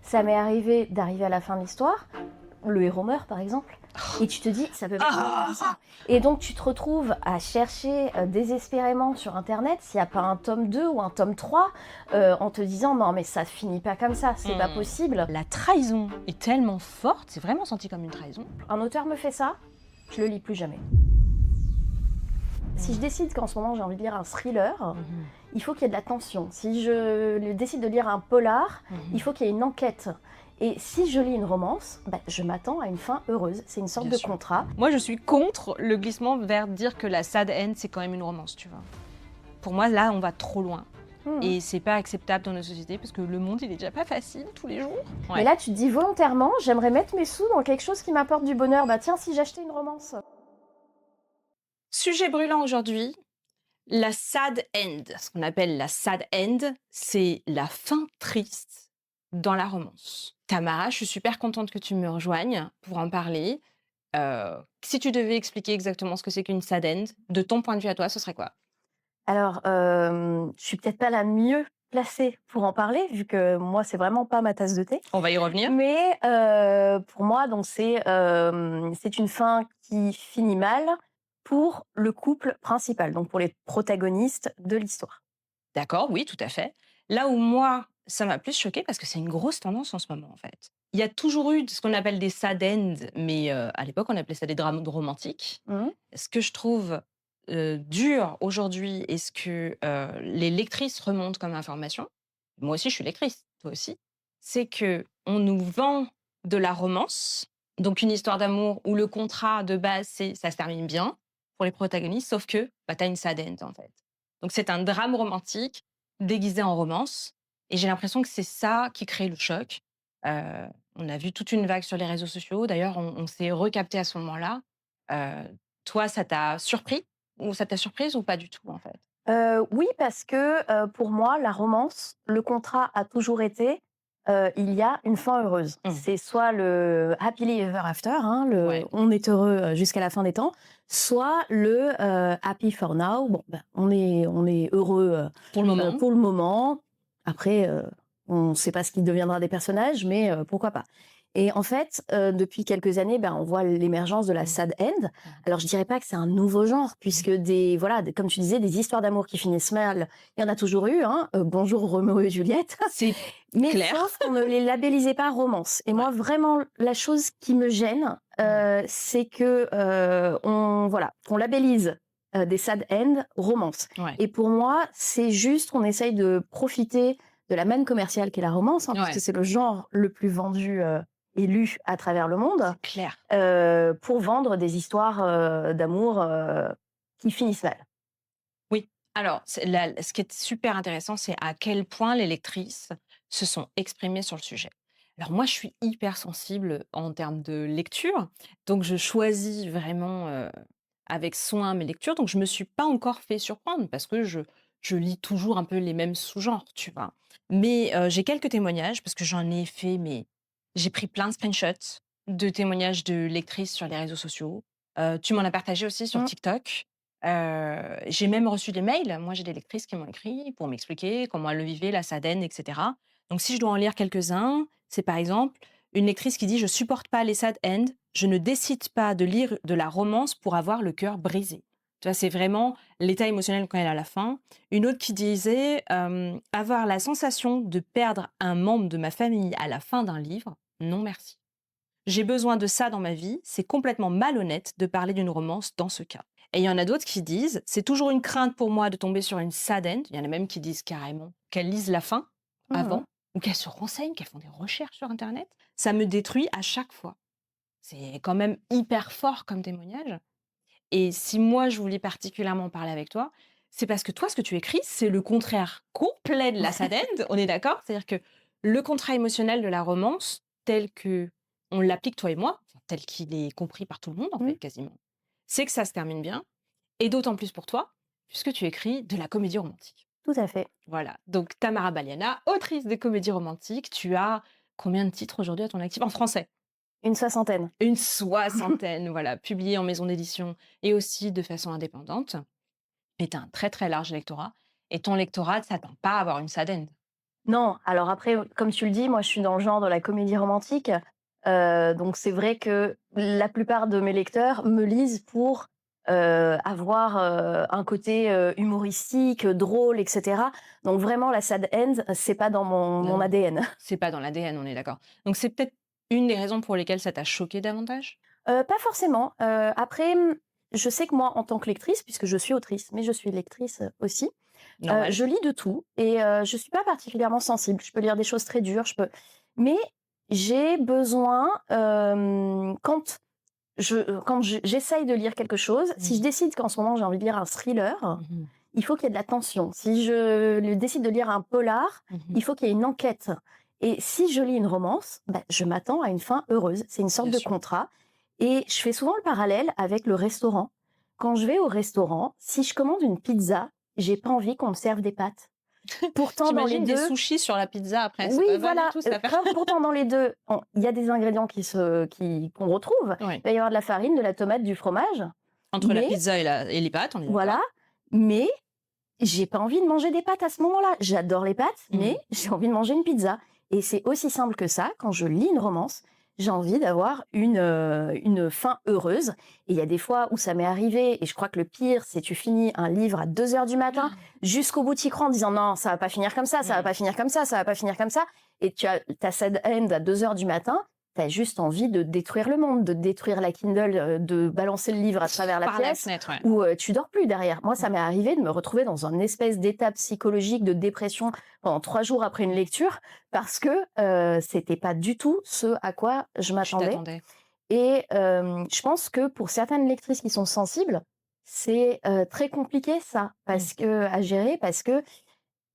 Ça m'est arrivé d'arriver à la fin de l'histoire, le héros meurt par exemple, et tu te dis, ça peut pas être comme ça. Et donc tu te retrouves à chercher désespérément sur internet s'il n'y a pas un tome 2 ou un tome 3, en te disant non mais ça finit pas comme ça, c'est pas possible. La trahison est tellement forte, c'est vraiment senti comme une trahison. Un auteur me fait ça, je le lis plus jamais. Si je décide qu'en ce moment j'ai envie de lire un thriller, il faut qu'il y ait de la tension. Si je décide de lire un polar, il faut qu'il y ait une enquête. Et si je lis une romance, je m'attends à une fin heureuse. C'est une sorte Bien de sûr. contrat. Moi, je suis contre le glissement vers dire que la sad end, c'est quand même une romance, tu vois. Pour moi, là, on va trop loin. Et c'est pas acceptable dans nos sociétés parce que le monde, il est déjà pas facile tous les jours. Mais là, tu te dis volontairement, j'aimerais mettre mes sous dans quelque chose qui m'apporte du bonheur. Bah tiens, si j'achetais une romance. Sujet brûlant aujourd'hui, la sad end. Ce qu'on appelle la sad end, c'est la fin triste dans la romance. Tamara, je suis super contente que tu me rejoignes pour en parler. Si tu devais expliquer exactement ce que c'est qu'une sad end, de ton point de vue à toi, ce serait quoi? Alors, je suis peut-être pas la mieux placée pour en parler, vu que moi, c'est vraiment pas ma tasse de thé. On va y revenir. Mais pour moi, donc c'est une fin qui finit mal pour le couple principal, donc pour les protagonistes de l'histoire. D'accord, oui, tout à fait. Là où moi, ça m'a plus choquée parce que c'est une grosse tendance en ce moment, en fait. Il y a toujours eu ce qu'on appelle des sad ends, mais à l'époque, on appelait ça des drames romantiques. Mmh. Ce que je trouve dur aujourd'hui et ce que les lectrices remontent comme information, moi aussi je suis lectrice, toi aussi, c'est que on nous vend de la romance, donc une histoire d'amour où le contrat de base c'est ça se termine bien pour les protagonistes, sauf que t'as une sad end en fait. Donc c'est un drame romantique déguisé en romance, et j'ai l'impression que c'est ça qui crée le choc. Euh, on a vu toute une vague sur les réseaux sociaux. D'ailleurs, on s'est recapté à ce moment-là. Euh, Toi, ça t'a surpris ou ça t'a surprise ou pas du tout, en fait? Oui, parce que, pour moi, la romance, le contrat a toujours été, il y a une fin heureuse. Mmh. C'est soit le happily ever after, hein, Ouais. on est heureux, jusqu'à la fin des temps, soit le, happy for now. Bon, on est heureux, Pour le moment. pour le moment. Après, on ne sait pas ce qui deviendra des personnages, mais pourquoi pas. Et en fait, depuis quelques années, on voit l'émergence de la sad end. Alors, je dirais pas que c'est un nouveau genre, puisque comme tu disais, des histoires d'amour qui finissent mal, il y en a toujours eu, hein. Bonjour Roméo et Juliette. C'est Mais clair. sauf qu'on ne les labellisait pas romance. Et moi, vraiment, la chose qui me gêne, c'est que qu'on labellise des sad end romance. Ouais. Et pour moi, c'est juste qu'on essaye de profiter de la manne commerciale qu'est la romance, hein, Ouais. puisque c'est le genre le plus vendu et lu à travers le monde, Clair. pour vendre des histoires d'amour qui finissent mal. Oui. Alors, ce qui est super intéressant, c'est à quel point les lectrices se sont exprimées sur le sujet. Alors moi, je suis hyper sensible en termes de lecture, donc je choisis vraiment avec soin mes lectures. Donc je me suis pas encore fait surprendre parce que je lis toujours un peu les mêmes sous-genres, tu vois. Mais j'ai quelques témoignages parce que j'en ai fait, mais j'ai pris plein de screenshots de témoignages de lectrices sur les réseaux sociaux. Tu m'en as partagé aussi sur Mmh. TikTok. J'ai même reçu des mails. Moi, j'ai des lectrices qui m'ont écrit pour m'expliquer comment elles le vivaient, la SADEN, et cetera. Donc, si je dois en lire quelques-uns, c'est par exemple une lectrice qui dit: «Je supporte pas les sad end, je ne décide pas de lire de la romance pour avoir le cœur brisé». Tu vois, c'est vraiment l'état émotionnel quand elle est à la fin. Une autre qui disait: «Avoir la sensation de perdre un membre de ma famille à la fin d'un livre, non merci. J'ai besoin de ça dans ma vie, c'est complètement malhonnête de parler d'une romance dans ce cas». Et il y en a d'autres qui disent: «C'est toujours une crainte pour moi de tomber sur une sad end». Il y en a même qui disent carrément qu'elles lisent la fin Mmh. avant ou qu'elles se renseignent, qu'elles font des recherches sur internet. Ça me détruit à chaque fois. C'est quand même hyper fort comme témoignage, et si moi je voulais particulièrement parler avec toi, c'est parce que toi, ce que tu écris, c'est le contraire complet de la sad end, on est d'accord? C'est-à-dire que le contrat émotionnel de la romance, tel que on l'applique toi et moi, enfin, tel qu'il est compris par tout le monde en Mmh. fait quasiment, c'est que ça se termine bien, et d'autant plus pour toi, puisque tu écris de la comédie romantique. Tout à fait. Voilà, donc Tamara Baliana, autrice de comédie romantique, tu as combien de titres aujourd'hui à ton actif en français? Une soixantaine. Une soixantaine, voilà, publiés en maison d'édition et aussi de façon indépendante. Et tu as un très, très large lectorat, et ton lectorat ne s'attend pas à avoir une sad end. Non, alors après, comme tu le dis, moi je suis dans le genre de la comédie romantique, donc c'est vrai que la plupart de mes lecteurs me lisent pour, avoir, un côté, humoristique, drôle et cetera. Donc vraiment la sad end, c'est pas dans mon Non, ADN. c'est pas dans l'ADN, on est d'accord. Donc c'est peut-être une des raisons pour lesquelles ça t'a choqué davantage? Pas forcément, après, je sais que moi en tant que lectrice, puisque je suis autrice, mais je suis lectrice, aussi, Normal. je lis de tout et je suis pas particulièrement sensible. Je peux lire des choses très dures, mais j'ai besoin, quand j'essaye de lire quelque chose, si je Mmh. décide qu'en ce moment j'ai envie de lire un thriller, Mmh. il faut qu'il y ait de la tension. Si je décide de lire un polar, Mmh. il faut qu'il y ait une enquête et si je lis une romance, bah, je m'attends à une fin heureuse. C'est une sorte Bien de sûr. contrat et je fais souvent le parallèle avec le restaurant. Quand je vais au restaurant, si je commande une pizza, j'ai pas envie qu'on me serve des pâtes. Pourtant dans les J'imagine des 2, sushis sur la pizza après, c'est oui, pas du voilà, tout cette affaire. comme pourtant dans les 2, il y a des ingrédients qu'on retrouve. Ouais, Il va y avoir de la farine, de la tomate, du fromage, entre la mais pizza et les pâtes, on est voilà, d'accord. mais j'ai pas envie de manger des pâtes à ce moment-là. J'adore les pâtes, mais Mmh. j'ai envie de manger une pizza et c'est aussi simple que ça. Quand je lis une romance, j'ai envie d'avoir une fin heureuse et il y a des fois où ça m'est arrivé et je crois que le pire, c'est tu finis un livre à 2 heures du matin jusqu'au bout tu en disant: «Non, ça va pas finir comme ça va Mmh. pas finir comme ça va pas finir comme ça» et tu as ta sad end à 2 heures du matin, tu as juste envie de détruire le monde, de détruire la Kindle, de balancer le livre à travers la Par la pièce fenêtre, ouais. ou tu dors plus derrière. Moi, ça Mmh. m'est arrivé de me retrouver dans un espèce d'état psychologique de dépression pendant 3 jours après une lecture parce que, c'était pas du tout ce à quoi je Tu m'attendais t'attendais. et je pense que pour certaines lectrices qui sont sensibles, c'est, très compliqué ça, Mmh. à gérer parce que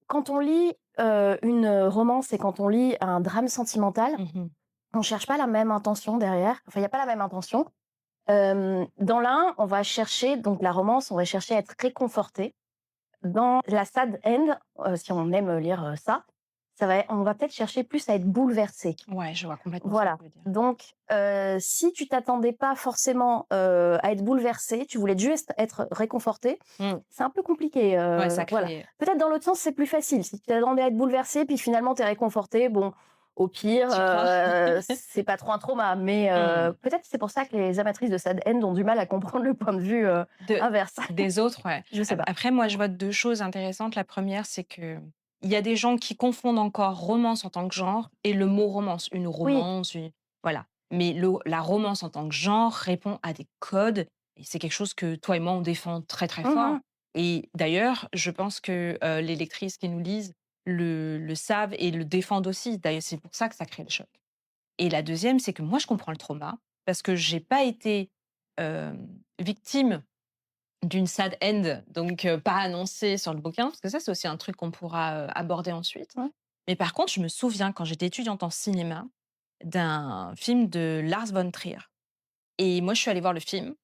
quand on lit, une romance et quand on lit un drame sentimental, Mmh. on cherche pas la même intention derrière. Enfin, il y a pas la même intention. Dans l'un, on va chercher donc la romance, on va chercher à être réconforté. Dans la sad end, si on aime lire, ça, on va peut-être chercher plus à être bouleversé. Ouais, je vois complètement ce que Voilà. tu veux dire. Donc, si tu t'attendais pas forcément, à être bouleversé, tu voulais juste être réconforté, Mmh. c'est un peu compliqué, Ouais, ça voilà. crée Peut-être dans l'autre sens, c'est plus facile. Si tu t'attendais à être bouleversé, puis finalement tu es réconforté, bon, au pire, tu crois? c'est pas trop un trauma, mais Mmh. peut-être c'est pour ça que les amatrices de sad end ont du mal à comprendre le point de vue, De inverse. des autres, ouais. Je sais pas. Après moi, je vois 2 choses intéressantes. La première, c'est que il y a des gens qui confondent encore romance en tant que genre et le mot romance. Une Oui. romance, une voilà. Mais la romance en tant que genre répond à des codes et c'est quelque chose que toi et moi, on défend très, très Mmh fort mh. et d'ailleurs, je pense que, les lectrices qui nous lisent le savent et le défendent aussi. D'ailleurs, c'est pour ça que ça crée le choc et la deuxième, c'est que moi, je comprends le trauma parce que j'ai pas été, victime d'une sad end, donc pas annoncée sur le bouquin, parce que ça, c'est aussi un truc qu'on pourra, aborder ensuite. Mmh. Mais par contre, je me souviens quand j'étais étudiante en cinéma, d'un film de Lars von Trier et moi, je suis allée voir le film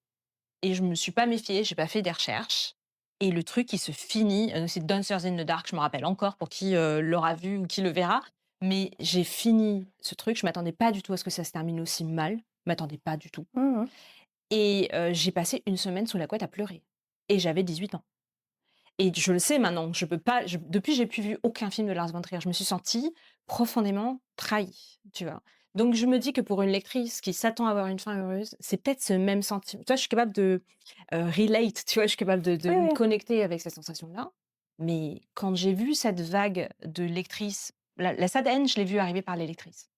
et je me suis pas méfiée, j'ai pas fait des recherches et le truc, il se finit, c'est Dancers in the Dark, je me rappelle encore pour qui, l'aura vu ou qui le verra. Mais j'ai fini ce truc, je m'attendais pas du tout à ce que ça se termine aussi mal, je m'attendais pas du tout Mmh mh. et j'ai passé une semaine sous la couette à pleurer et j'avais 18 ans. Et je le sais maintenant, je peux pas depuis j'ai plus vu aucun film de Lars von Trier. Je me suis sentie profondément trahie, tu vois? Donc je me dis que pour une lectrice qui s'attend à avoir une fin heureuse, c'est peut-être ce même sentiment. Tu vois, je suis capable de, relate, tu vois? Je suis capable de Oui, me oui. connecter avec cette sensation-là. Mais quand j'ai vu cette vague de lectrices, la sad end, je l'ai vue arriver par les lectrices.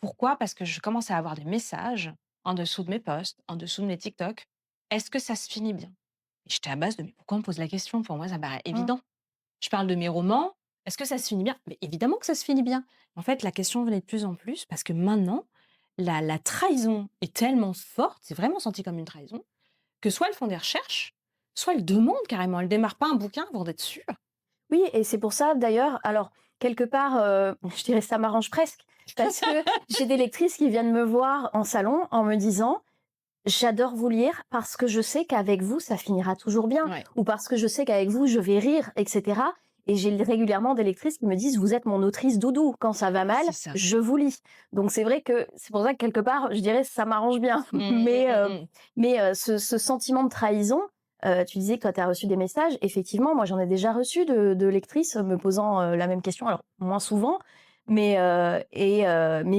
Pourquoi? Parce que je commence à avoir des messages en dessous de mes posts, en dessous de mes TikTok. «Est-ce que ça se finit bien?» Et j'étais à base de: «Mais pourquoi on me pose la question?» Pour moi, ça me paraît Mmh. évident. Je parle de mes romans. Est-ce que ça se finit bien? Mais évidemment que ça se finit bien. En fait, la question venait de plus en plus parce que maintenant, la trahison est tellement forte, c'est vraiment senti comme une trahison, que soit elles font des recherches, soit elles demandent carrément. Elles démarrent pas un bouquin avant d'être sûres. Oui et c'est pour ça d'ailleurs alors quelque part, je dirais ça m'arrange presque parce que j'ai des lectrices qui viennent me voir en salon en me disant: «J'adore vous lire parce que je sais qu'avec vous ça finira toujours bien» Ouais, ou «parce que je sais qu'avec vous je vais rire» et cetera et j'ai régulièrement des lectrices qui me disent: «Vous êtes mon autrice doudou, quand ça va mal, c'est ça. je vous lis». Donc c'est vrai que c'est pour ça que quelque part je dirais ça m'arrange bien Mmh, mmh, mais mmh, mmh. ce sentiment de trahison, tu disais que toi, tu as reçu des messages. Effectivement, moi, j'en ai déjà reçu de lectrices me posant, la même question. Alors, moins souvent, mais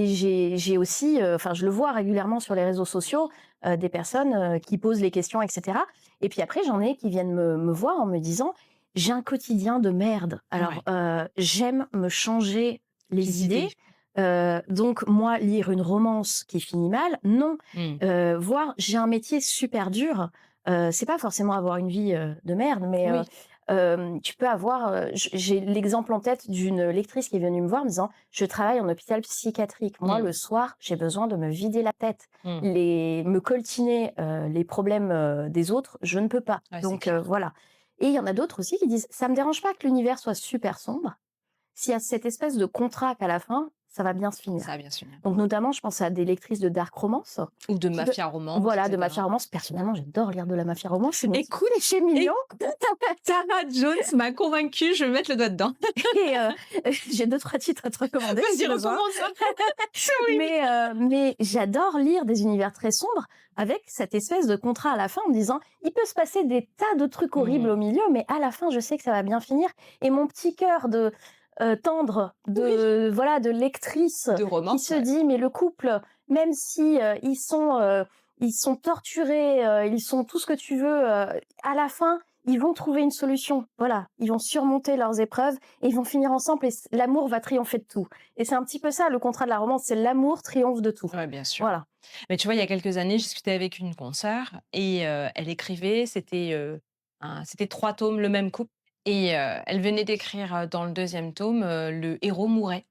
j'ai aussi, enfin, je le vois régulièrement sur les réseaux sociaux, des personnes, qui posent les questions et cetera. Et puis après, j'en ai qui viennent me voir en me disant: «J'ai un quotidien de merde. Alors, Ouais, j'aime me changer les les idées, idées. donc moi, lire une romance qui finit mal, non. Mmh. Voire j'ai un métier super dur, c'est pas forcément avoir une vie, de merde, mais Oui. tu peux avoir, j'ai l'exemple en tête d'une lectrice qui est venue me voir en me disant: «Je travaille en hôpital psychiatrique. Moi, Mmh. le soir, j'ai besoin de me vider la tête. Mmh. Me coltiner, les problèmes, des autres, je ne peux pas». Ouais, c'est Donc clair. voilà. Et il y en a d'autres aussi qui disent: «Ça me dérange pas que l'univers soit super sombre. S'il y a cette espèce de contrat qu'à la fin, ça va bien se Ça finir». va bien se finir. Donc notamment, je pense à des lectrices de dark romance Ou de qui pe mafia romance, et voilà, de cetera. mafia romance. Personnellement, j'adore lire de la mafia romance, c'est mon petit Écoute, péché mignon. Tara Jones m'a convaincue, je vais mettre le doigt dedans. Et j'ai 2-3 titres à te recommander Vas-y, si besoin. recommence-moi. Oui. Mais j'adore lire des univers très sombres avec cette espèce de contrat à la fin en me disant: «Il peut se passer des tas de trucs horribles au Mmh. milieu, mais à la fin, je sais que ça va bien finir» et mon petit cœur de, tendre, Oui. de voilà, de lectrice De qui romance, se ouais. dit: «Mais le couple, même si, ils sont torturés, ils sont tout ce que tu veux, à la fin, ils vont trouver une solution. Voilà, ils vont surmonter leurs épreuves et ils vont finir ensemble et l'amour va triompher de tout». Et c'est un petit peu ça le contrat de la romance, c'est l'amour triomphe de tout. Ouais, bien sûr. Voilà. Mais tu vois, il y a quelques années, je discutais avec une consoeur et elle écrivait, c'était 3 tomes, le même couple et elle venait d'écrire, dans le deuxième tome, le héros mourait.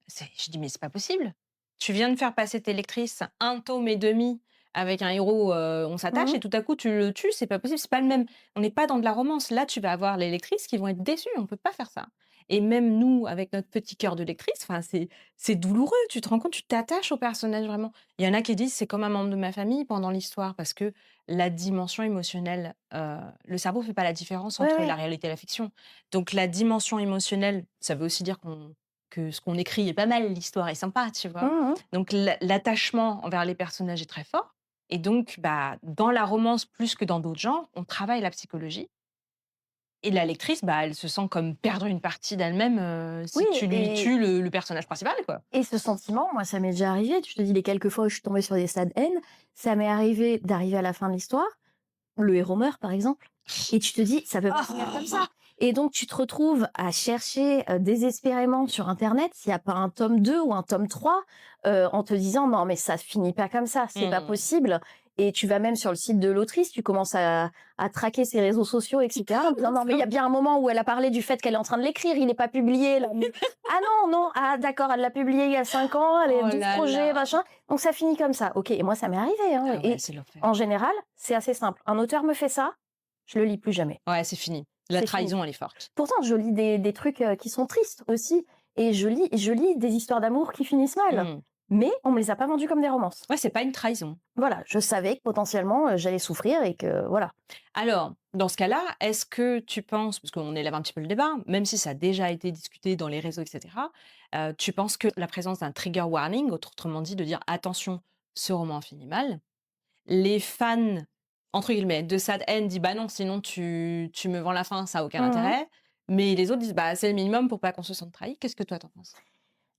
C'est Je dis: «Mais c'est pas possible. Tu viens de faire passer tes lectrices un tome et demi avec un héros, on s'attache Mmh. et tout à coup tu le tues, c'est pas possible, c'est pas le même, on n'est pas dans de la romance. Là, tu vas avoir les lectrices qui vont être déçues, on peut pas faire ça» et même nous, avec notre petit cœur de lectrice, enfin, c'est douloureux. Tu te rends compte, tu t'attaches au personnage vraiment. Il y en a qui disent: «C'est comme un membre de ma famille pendant l'histoire» parce que la dimension émotionnelle, le cerveau fait pas la différence Ouais, entre la ouais. réalité et la fiction. Donc la dimension émotionnelle, ça veut aussi dire que ce qu'on écrit est pas mal, l'histoire est sympa, tu vois? Mmh mh. Donc l'attachement envers les personnages est très fort et donc bah, dans la romance plus que dans d'autres genres, on travaille la psychologie et la lectrice, bah, elle se sent comme perdre une partie d'elle-même, Oui si tu lui et tues le personnage principal, quoi. ce sentiment, moi, ça m'est déjà arrivé. Je te dis les quelques fois où je suis tombée sur des sad end, ça m'est arrivé d'arriver à la fin de l'histoire, le héros meurt, par exemple, et tu te dis: «Ça peut pas finir comme ça» Ah! et donc tu te retrouves à chercher, désespérément sur internet s'il y a pas un tome 2 ou un tome 3, en te disant: «Non, mais ça finit pas comme ça, c'est pas Mmh. possible» et tu vas même sur le site de l'autrice, tu commences à traquer ses réseaux sociaux et cetera en disant: «Non, mais il y a bien un moment où elle a parlé du fait qu'elle est en train de l'écrire, il est pas publié là». «Ah non, non, ah d'accord, elle l'a publié il y a 5 ans, elle a Oh 12 là projets, là! machin, donc ça finit comme ça». OK et moi ça m'est arrivé, hein Ah ouais, et c'est l'enfer. en général, c'est assez simple. Un auteur me fait ça, je le lis plus jamais. Ouais, c'est fini. La C'est fini. trahison, elle est forte. Pourtant, je lis des trucs, qui sont tristes aussi et je lis des histoires d'amour qui finissent mal, Mmh. mais on me les a pas vendues comme des romances. Ouais, c'est pas une trahison. Voilà, je savais que potentiellement, j'allais souffrir et que voilà. Alors, dans ce cas-là, est-ce que tu penses, parce qu'on élève un petit peu le débat, même si ça a déjà été discuté dans les réseaux, et cetera, tu penses que la présence d'un trigger warning, autrement dit de dire: «Attention, ce roman finit mal», les fans, entre guillemets, de sad end disent: «Bah non, sinon tu me vends la fin, ça a aucun Mmh. intérêt», mais les autres disent: «Bah, c'est le minimum pour pas qu'on se sente trahi». Qu'est-ce que toi t'en penses?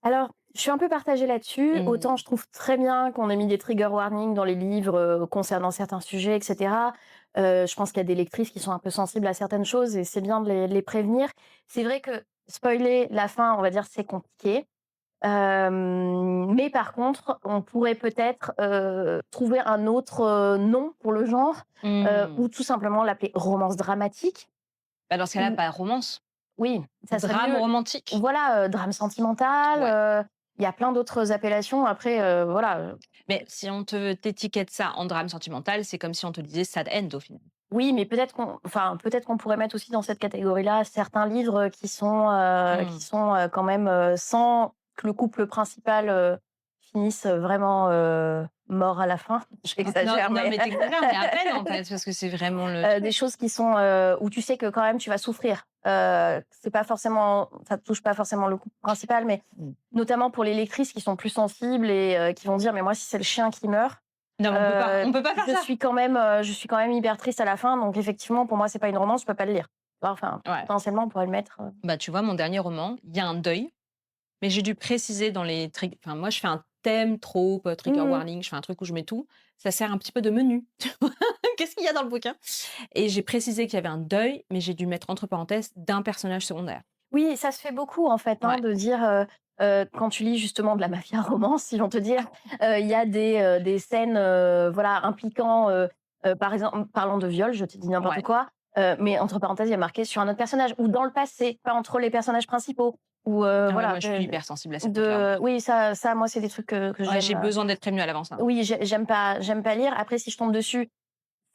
Alors, je suis un peu partagée là-dessus. Mmh. Autant je trouve très bien qu'on ait mis des trigger warnings dans les livres, concernant certains sujets et cetera. Je pense qu'il y a des lectrices qui sont un peu sensibles à certaines choses et c'est bien de les prévenir. C'est vrai que spoiler la fin, on va dire, c'est compliqué. Mais par contre, on pourrait peut-être, trouver un autre, nom pour le genre, Mmh. ou tout simplement l'appeler romance dramatique Bah, dans ce cas-là, ou pas romance, oui, ça serait drame mieux. romantique. Voilà, drame sentimental, Ouais. il y a plein d'autres appellations après, voilà, Mais si on te t'étiquette ça en drame sentimental, c'est comme si on te disait sad end au final. oui, mais peut-être qu'on pourrait mettre aussi dans cette catégorie-là certains livres, Mmh. qui sont, quand même, sans que le couple principal, finisse vraiment, mort à la fin. Non, J'exagère, non, mais mais tu mais à peine en fait, parce que c'est vraiment le des truc. choses qui sont, où tu sais que quand même tu vas souffrir. C'est pas forcément ça touche pas forcément le couple principal, mais Mmh. notamment pour les lectrices qui sont plus sensibles et qui vont dire: «Mais moi, si c'est le chien qui meurt», Non, mais on peut pas faire ça. Je suis quand même hyper triste à la fin, donc effectivement, pour moi, c'est pas une romance, je peux pas le lire. Tu vois? Enfin, Ouais. potentiellement, on pourrait le mettre, Bah, tu vois, mon dernier roman, il y a un deuil, mais j'ai dû préciser dans les enfin, moi, je fais un thème, trope, trigger mmh warning, je fais un truc où je mets tout. Ça sert un petit peu de menu, tu vois? Qu'est-ce qu'il y a dans le bouquin? Et j'ai précisé qu'il y avait un deuil, mais j'ai dû mettre entre parenthèses d'un personnage secondaire. Oui, ça se fait beaucoup en fait, hein, Ouais, de dire, quand tu lis justement de la mafia romance, ils vont te dire, il y a des scènes, voilà, impliquant, par exemple, parlant de viol, je te dis n'importe ouais. quoi, mais entre parenthèses, il y a marqué sur un autre personnage ou dans le passé, pas entre les personnages principaux ou Ah ouais, voilà, moi, je suis hyper sensible à ces trucs-là, de ouais. oui, ça, moi, c'est des trucs que Ouais, j'aime, j'ai besoin d'être prévenue à l'avance, hein. oui, j'aime pas lire. Après, si je tombe dessus,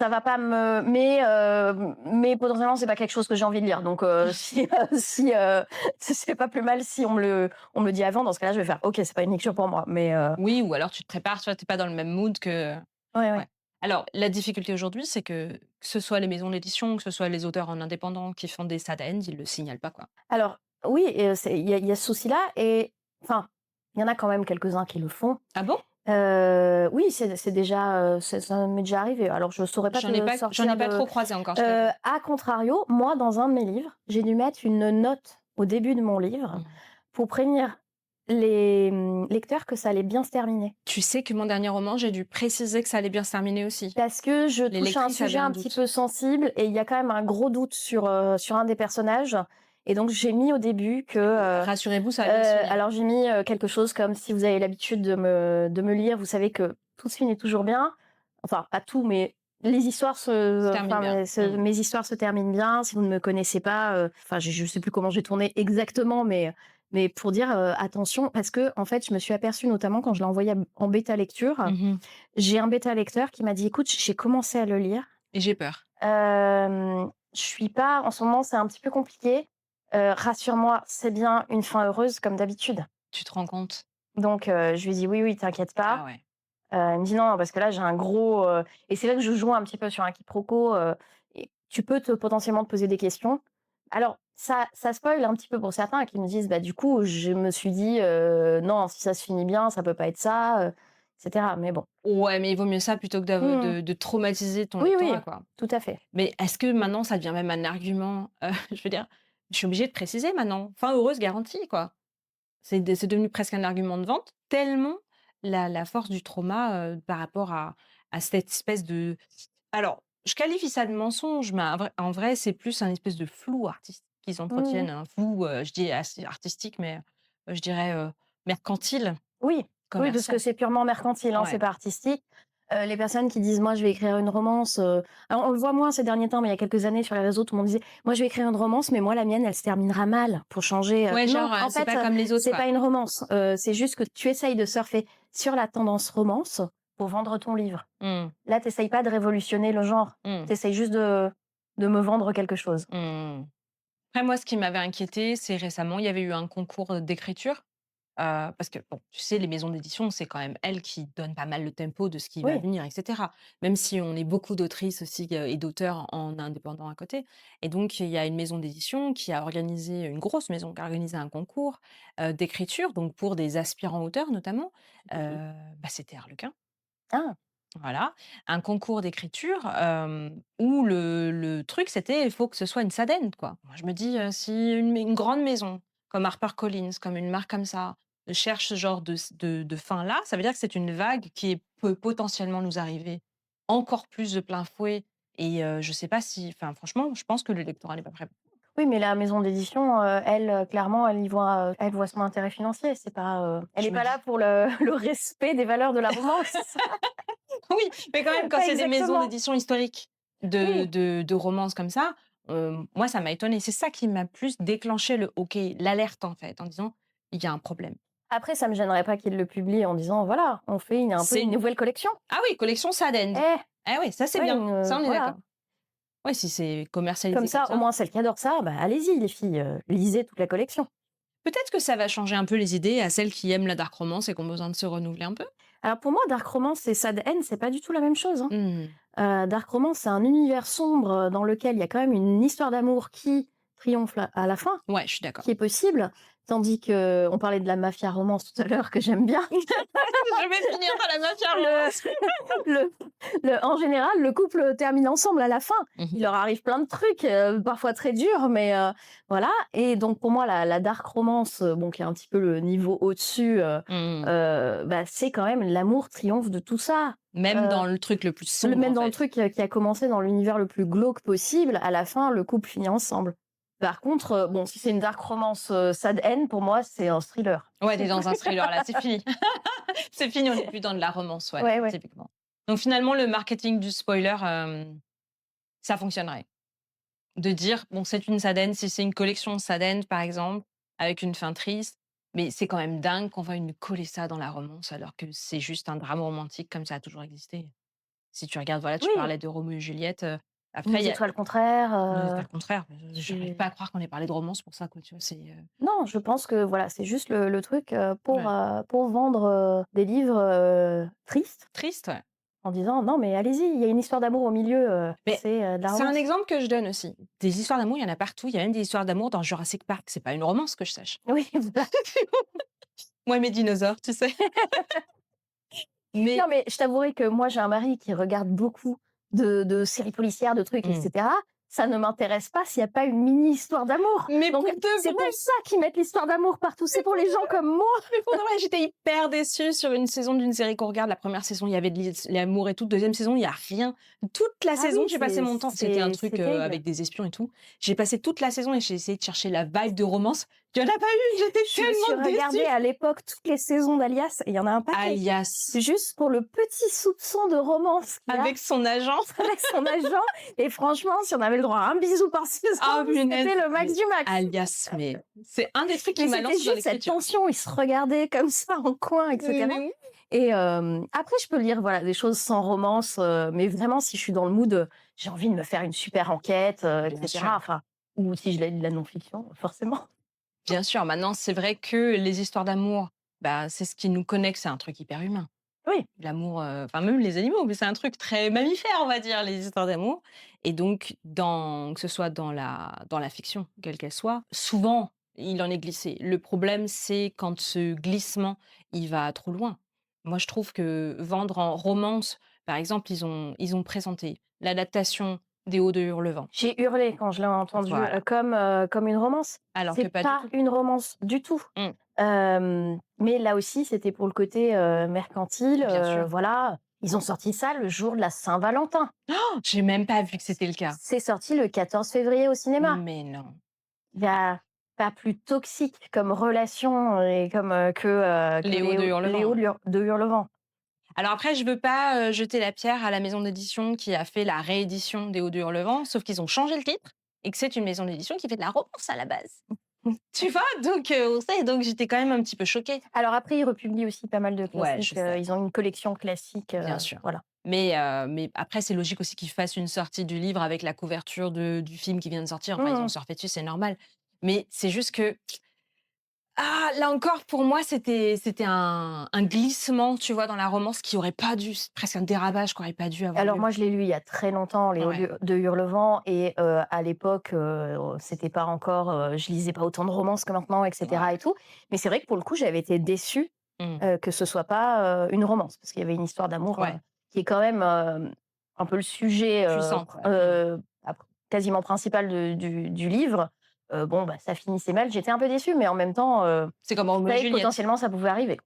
ça va pas me mais potentiellement, c'est pas quelque chose que j'ai envie de lire. Donc c'est pas plus mal si on me le dit avant. Dans ce cas-là, je vais faire: «OK, c'est pas une lecture pour moi». Mais Oui, ou alors tu te prépares, tu vois, tu pas dans le même mood que ouais, ouais. ouais. Alors, la difficulté aujourd'hui, c'est que ce soit les maisons d'édition, que ce soit les auteurs en indépendant qui font des sad ends, ils le signalent pas, quoi. Alors oui et c'est il y a ce souci-là et enfin, il y en a quand même quelques-uns qui le font. Ah bon? Oui, c'est déjà, ça m'est déjà arrivé. Alors je saurais pas te J'en ai sortir pas de trop croisé encore, je t'avoue. à contrario, moi, dans un de mes livres, j'ai dû mettre une note au début de mon livre Mmh. pour prévenir les, lecteurs que ça allait bien se terminer. Tu sais que mon dernier roman, j'ai dû préciser que ça allait bien se terminer aussi. Parce que je Les touche à un lectrices sujet avaient un un petit doute. peu sensible et il y a quand même un gros doute sur un des personnages et donc j'ai mis au début que, Rassurez-vous, ça va bien se finir. alors j'ai mis, quelque chose comme: «Si vous avez l'habitude de me lire, vous savez que tout se finit toujours bien». Enfin, pas tout, mais les histoires Se se termine enfin, bien. Mmh. mes histoires se terminent bien. Si vous ne me connaissez pas, enfin, je sais plus comment j'ai tourné exactement, mais pour dire, attention parce que en fait, je me suis aperçue notamment quand je l'ai envoyé en bêta lecture, Mmh. j'ai un bêta lecteur qui m'a dit: «Écoute, j'ai commencé à le lire, Et j'ai peur. je suis pas en ce moment, c'est un petit peu compliqué, rassure-moi, c'est bien une fin heureuse comme d'habitude». Tu te rends compte? Donc je lui ai dit: «Oui, oui, t'inquiète Ah pas». ouais. Il me dit: «Non, parce que là, j'ai un gros» et c'est là que je joue un petit peu sur un quiproquo, et tu peux potentiellement te poser des questions. Alors ça spoil un petit peu pour certains qui me disent: «Bah, du coup, je me suis dit, non, si ça se finit bien, ça peut pas être ça», et cetera. Mais bon. Ouais, mais il vaut mieux ça plutôt que Mmh. de traumatiser ton Oui, oui, lectorat, quoi. tout à fait. Mais est-ce que maintenant ça devient même un argument? Je veux dire, je suis obligée de préciser maintenant. Fin heureuse garantie, quoi. C'est devenu presque un argument de vente, tellement la force du trauma, par rapport à cette espèce de alors, je qualifie ça de mensonge, mais en vrai, c'est plus un espèce de flou artistique qu'ils Mmh. entretiennent, un flou, je dis assez artistique, mais je dirais, mercantile, Oui, oui, parce que commercial. c'est purement mercantile, hein, c'est Ouais. pas artistique. Les personnes qui disent: «Moi, je vais écrire une romance», alors on le voit moins ces derniers temps, mais il y a quelques années sur les réseaux, tout le monde disait: «Moi, je vais écrire une romance, mais moi, la mienne, elle se terminera mal pour changer», Ouais, non, genre, en c'est fait, pas comme les autres, c'est quoi. pas une romance, c'est juste que tu essayes de surfer sur la tendance romance pour vendre ton livre. Mmh. Là, tu essayes pas de révolutionner le genre, Mmh. tu essayes juste de me vendre quelque chose. Mmh. Après moi, ce qui m'avait inquiétée, c'est récemment, il y avait eu un concours, d'écriture. Parce que bon, tu sais, les maisons d'édition, c'est quand même elles qui donnent pas mal le tempo de ce qui va Oui. venir et cetera. Même si on est beaucoup d'autrices aussi, et d'auteurs en indépendant à côté et donc il y a une maison d'édition qui a organisé une grosse maison qui a organisé un concours, d'écriture, donc pour des aspirants auteurs notamment, Oui. bah, c'était Harlequin. Ah! Voilà, un concours d'écriture, où le truc c'était, il faut que ce soit une SADEN, quoi. Moi je me dis, si une grande maison comme HarperCollins, comme une marque comme ça, cherche ce genre de fin-là, ça veut dire que c'est une vague qui peut potentiellement nous arriver encore plus de plein fouet et je sais pas si enfin franchement, je pense que le lectorat n'est pas prêt. Oui, mais la maison d'édition, elle, clairement, elle voit son intérêt financier. C'est pas, elle est Je me pas là dis pour le le respect des valeurs de la romance. oui, mais quand même quand Pas c'est des maisons exactement. d'édition historiques Oui. de romances comme ça, moi ça m'a étonnée. C'est ça qui m'a plus déclenché le OK, l'alerte en fait, en disant: «Il y a un problème». Après, ça me gênerait pas qu'ils le publient en disant: «Voilà, on fait un peu une C'est nouvelle collection». ah oui, collection Sadend. Eh! Ah oui, ça c'est Ouais, bien, ça on est voilà. d'accord. Ouais, si c'est Comme commercialisé comme ça, au ça. moins celles qui adorent ça, bah, allez-y les filles, lisez toute la collection. Peut-être que ça va changer un peu les idées à celles qui aiment la dark romance et qui ont besoin de se renouveler un peu? Alors pour moi, dark romance et sad end, c'est pas du tout la même chose, hein. Mmh. Dark romance, c'est un univers sombre, dans lequel il y a quand même une histoire d'amour qui triomphe à la fin. Ouais, je suis d'accord. Qui est possible. Tandis qu'on parlait de la mafia romance tout à l'heure que j'aime bien. Je vais finir par la mafia romance. Le en général, le couple termine ensemble à la fin. Mmh. Il leur arrive plein de trucs, parfois très durs, mais voilà. Et donc pour moi, la dark romance, bon, qui est un petit peu le niveau au-dessus, Mmh. bah, c'est quand même l'amour triomphe de tout ça. Même Heu, dans le truc le plus sombre, Même en dans le fait. truc, qui a commencé dans l'univers le plus glauque possible, à la fin, le couple finit ensemble. Par contre, bon, si c'est une dark romance, sad end, pour moi, c'est un thriller. Ouais, tu dans un thriller là, c'est fini. C'est fini, on n'est plus dans de la romance, ouais, Ouais, ouais. typiquement. Donc finalement, le marketing du spoiler, ça fonctionnerait. De dire: «Bon, c'est une sad end», si c'est une collection sad end, par exemple, avec une fin triste, mais c'est quand même dingue qu'on veuille nous coller ça dans la romance alors que c'est juste un drame romantique comme ça a toujours existé. Si tu regardes, voilà, tu Oui, parlais de Roméo et Juliette, après il Nous y a étoiles contraires, c'est pas le contraire, j'arrive c'est pas à croire qu'on ait parlé de romance pour ça, quoi, tu vois? non, je pense que voilà, c'est juste le truc, Ouais. pour vendre, des livres, tristes Triste, ouais. en disant: «Non mais allez-y, il y a une histoire d'amour au milieu, Mais c'est, de la c'est un romance». exemple que je donne aussi. Des histoires d'amour, il y en a partout. Il y a même des histoires d'amour dans Jurassic Park. C'est pas une romance que je sache. Oui, voilà. Moi et mes dinosaures, tu sais? Non Mais mais je t'avouerai que moi j'ai un mari qui regarde beaucoup de séries policières, de trucs et mmh. cetera. Ça ne m'intéresse pas s'il y a pas une mini histoire d'amour. Mais Donc pour de c'est pour vrai, ça qu'ils mettent l'histoire d'amour partout, c'est pour les gens comme moi. mais pour de vrai, j'étais hyper déçue sur une saison d'une série qu'on regarde. La première saison, il y avait de l'amour et tout. Deuxième saison, il y a rien. Toute la Ah oui, saison, j'ai passé mon temps c'était un truc, c'est terrible. avec des espions et tout. J'ai passé toute la saison et j'ai essayé de chercher la vibe de romance. Il y en a pas eu, j'étais Je me suis tellement regardé déçue. à l'époque toutes les saisons d'Alias et il y en a un paquet. Alias, Juste pour le petit soupçon de romance qu'il y a avec son agent. avec son agent. Et franchement, si on avait le droit à un bisou par saison, Ah punaise, c'était le max mais du max. Alias, mais c'est un des trucs qui Mais m'a c'était lancée dans juste cette l'écriture. tension, ils se regardaient comme ça en coin, etc. Mais oui. Et après, je peux lire voilà des choses sans romance, mais vraiment si je suis dans le mood, j'ai envie de me faire une super enquête, Bien etc. sûr, Enfin, ou si je lis de la non-fiction, forcément. bien sûr. Maintenant, c'est vrai que les histoires d'amour, bah, c'est ce qui nous connecte, c'est un truc hyper humain. Oui. L'amour, enfin même les animaux, mais c'est un truc très mammifère, on va dire, les histoires d'amour. Et donc que ce soit dans la fiction, quelle qu'elle soit, souvent, il en est glissé. Le problème, c'est quand ce glissement, il va trop loin. Moi, je trouve que vendre en romance, par exemple, ils ont présenté l'adaptation des Hauts de Hurlevent. J'ai hurlé quand je l'ai entendu, Voilà, comme une romance. alors que C'est pas du pas tout. une romance du tout. Mmh, Mais là aussi, c'était pour le côté, mercantile, bien sûr. voilà. Ils ont sorti ça le jour de la Saint-Valentin. J'ai même pas vu que c'était le cas. C'est sorti le 14 février au cinéma. Mais non. Il y a pas plus toxique comme relation et comme, que Les Hauts de les hauts Hurlevent. de Hurlevent. Alors après, je veux pas, jeter la pierre à la maison d'édition qui a fait la réédition des Hauts de Hurlevent, sauf qu'ils ont changé le titre et que c'est une maison d'édition qui fait de la romance à la base. Tu vois? Donc on sait, donc j'étais quand même un petit peu choquée. Alors après, ils republient aussi pas mal de Ouais, je classiques, sais, ils ont une collection classique, bien sûr. voilà. Mais après, c'est logique aussi qu'ils fassent une sortie du livre avec la couverture du film qui vient de sortir. Enfin, ils ont Mmh. surfé dessus, c'est normal. Mais c'est juste que ah, là encore, pour moi, c'était un glissement, tu vois, dans la romance qui aurait pas dû presque un dérapage qui aurait pas dû avoir Alors lieu. moi, je l'ai lu il y a très longtemps, Les Hauts Ouais, de Hurlevent et à l'époque, c'était pas encore, je lisais pas autant de romances que maintenant et cetera ouais. et tout. Mais c'est vrai que pour le coup, j'avais été déçue, Mmh. que ce soit pas, une romance. Parce qu'il y avait une histoire d'amour, Ouais, qui est quand même, un peu le sujet, puissante, ouais. Mmh. quasiment principal du livre. Bon, bah, ça finissait mal. J'étais un peu déçue, mais en même temps, C'est comme je Roméo et savais que Juliette. potentiellement ça pouvait arriver.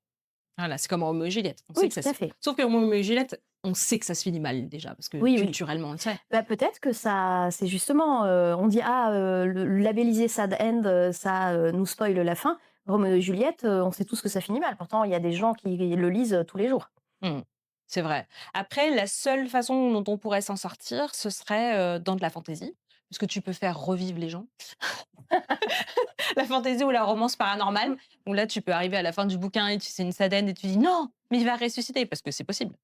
Voilà, c'est comme Roméo et Juliette. On sait Oui, que ça tout à se fait. sauf que Roméo et Juliette, on sait que ça se finit mal déjà parce que Oui, oui. culturellement, on le sait. Bah, peut-être que ça c'est justement, on dit: «Ah, le labellisé sad end, ça, nous spoil la fin». Roméo et Juliette, on sait tous que ça finit mal. Pourtant, il y a des gens qui le lisent, tous les jours. Mmh. C'est vrai. Après, la seule façon dont on pourrait s'en sortir, ce serait, dans de la fantaisie, parce que tu peux faire revivre les gens. La fantaisie ou la romance paranormale, Mmh. où là, tu peux arriver à la fin du bouquin et c'est une sadaine et tu dis: «Non, mais il va ressusciter» parce que c'est possible.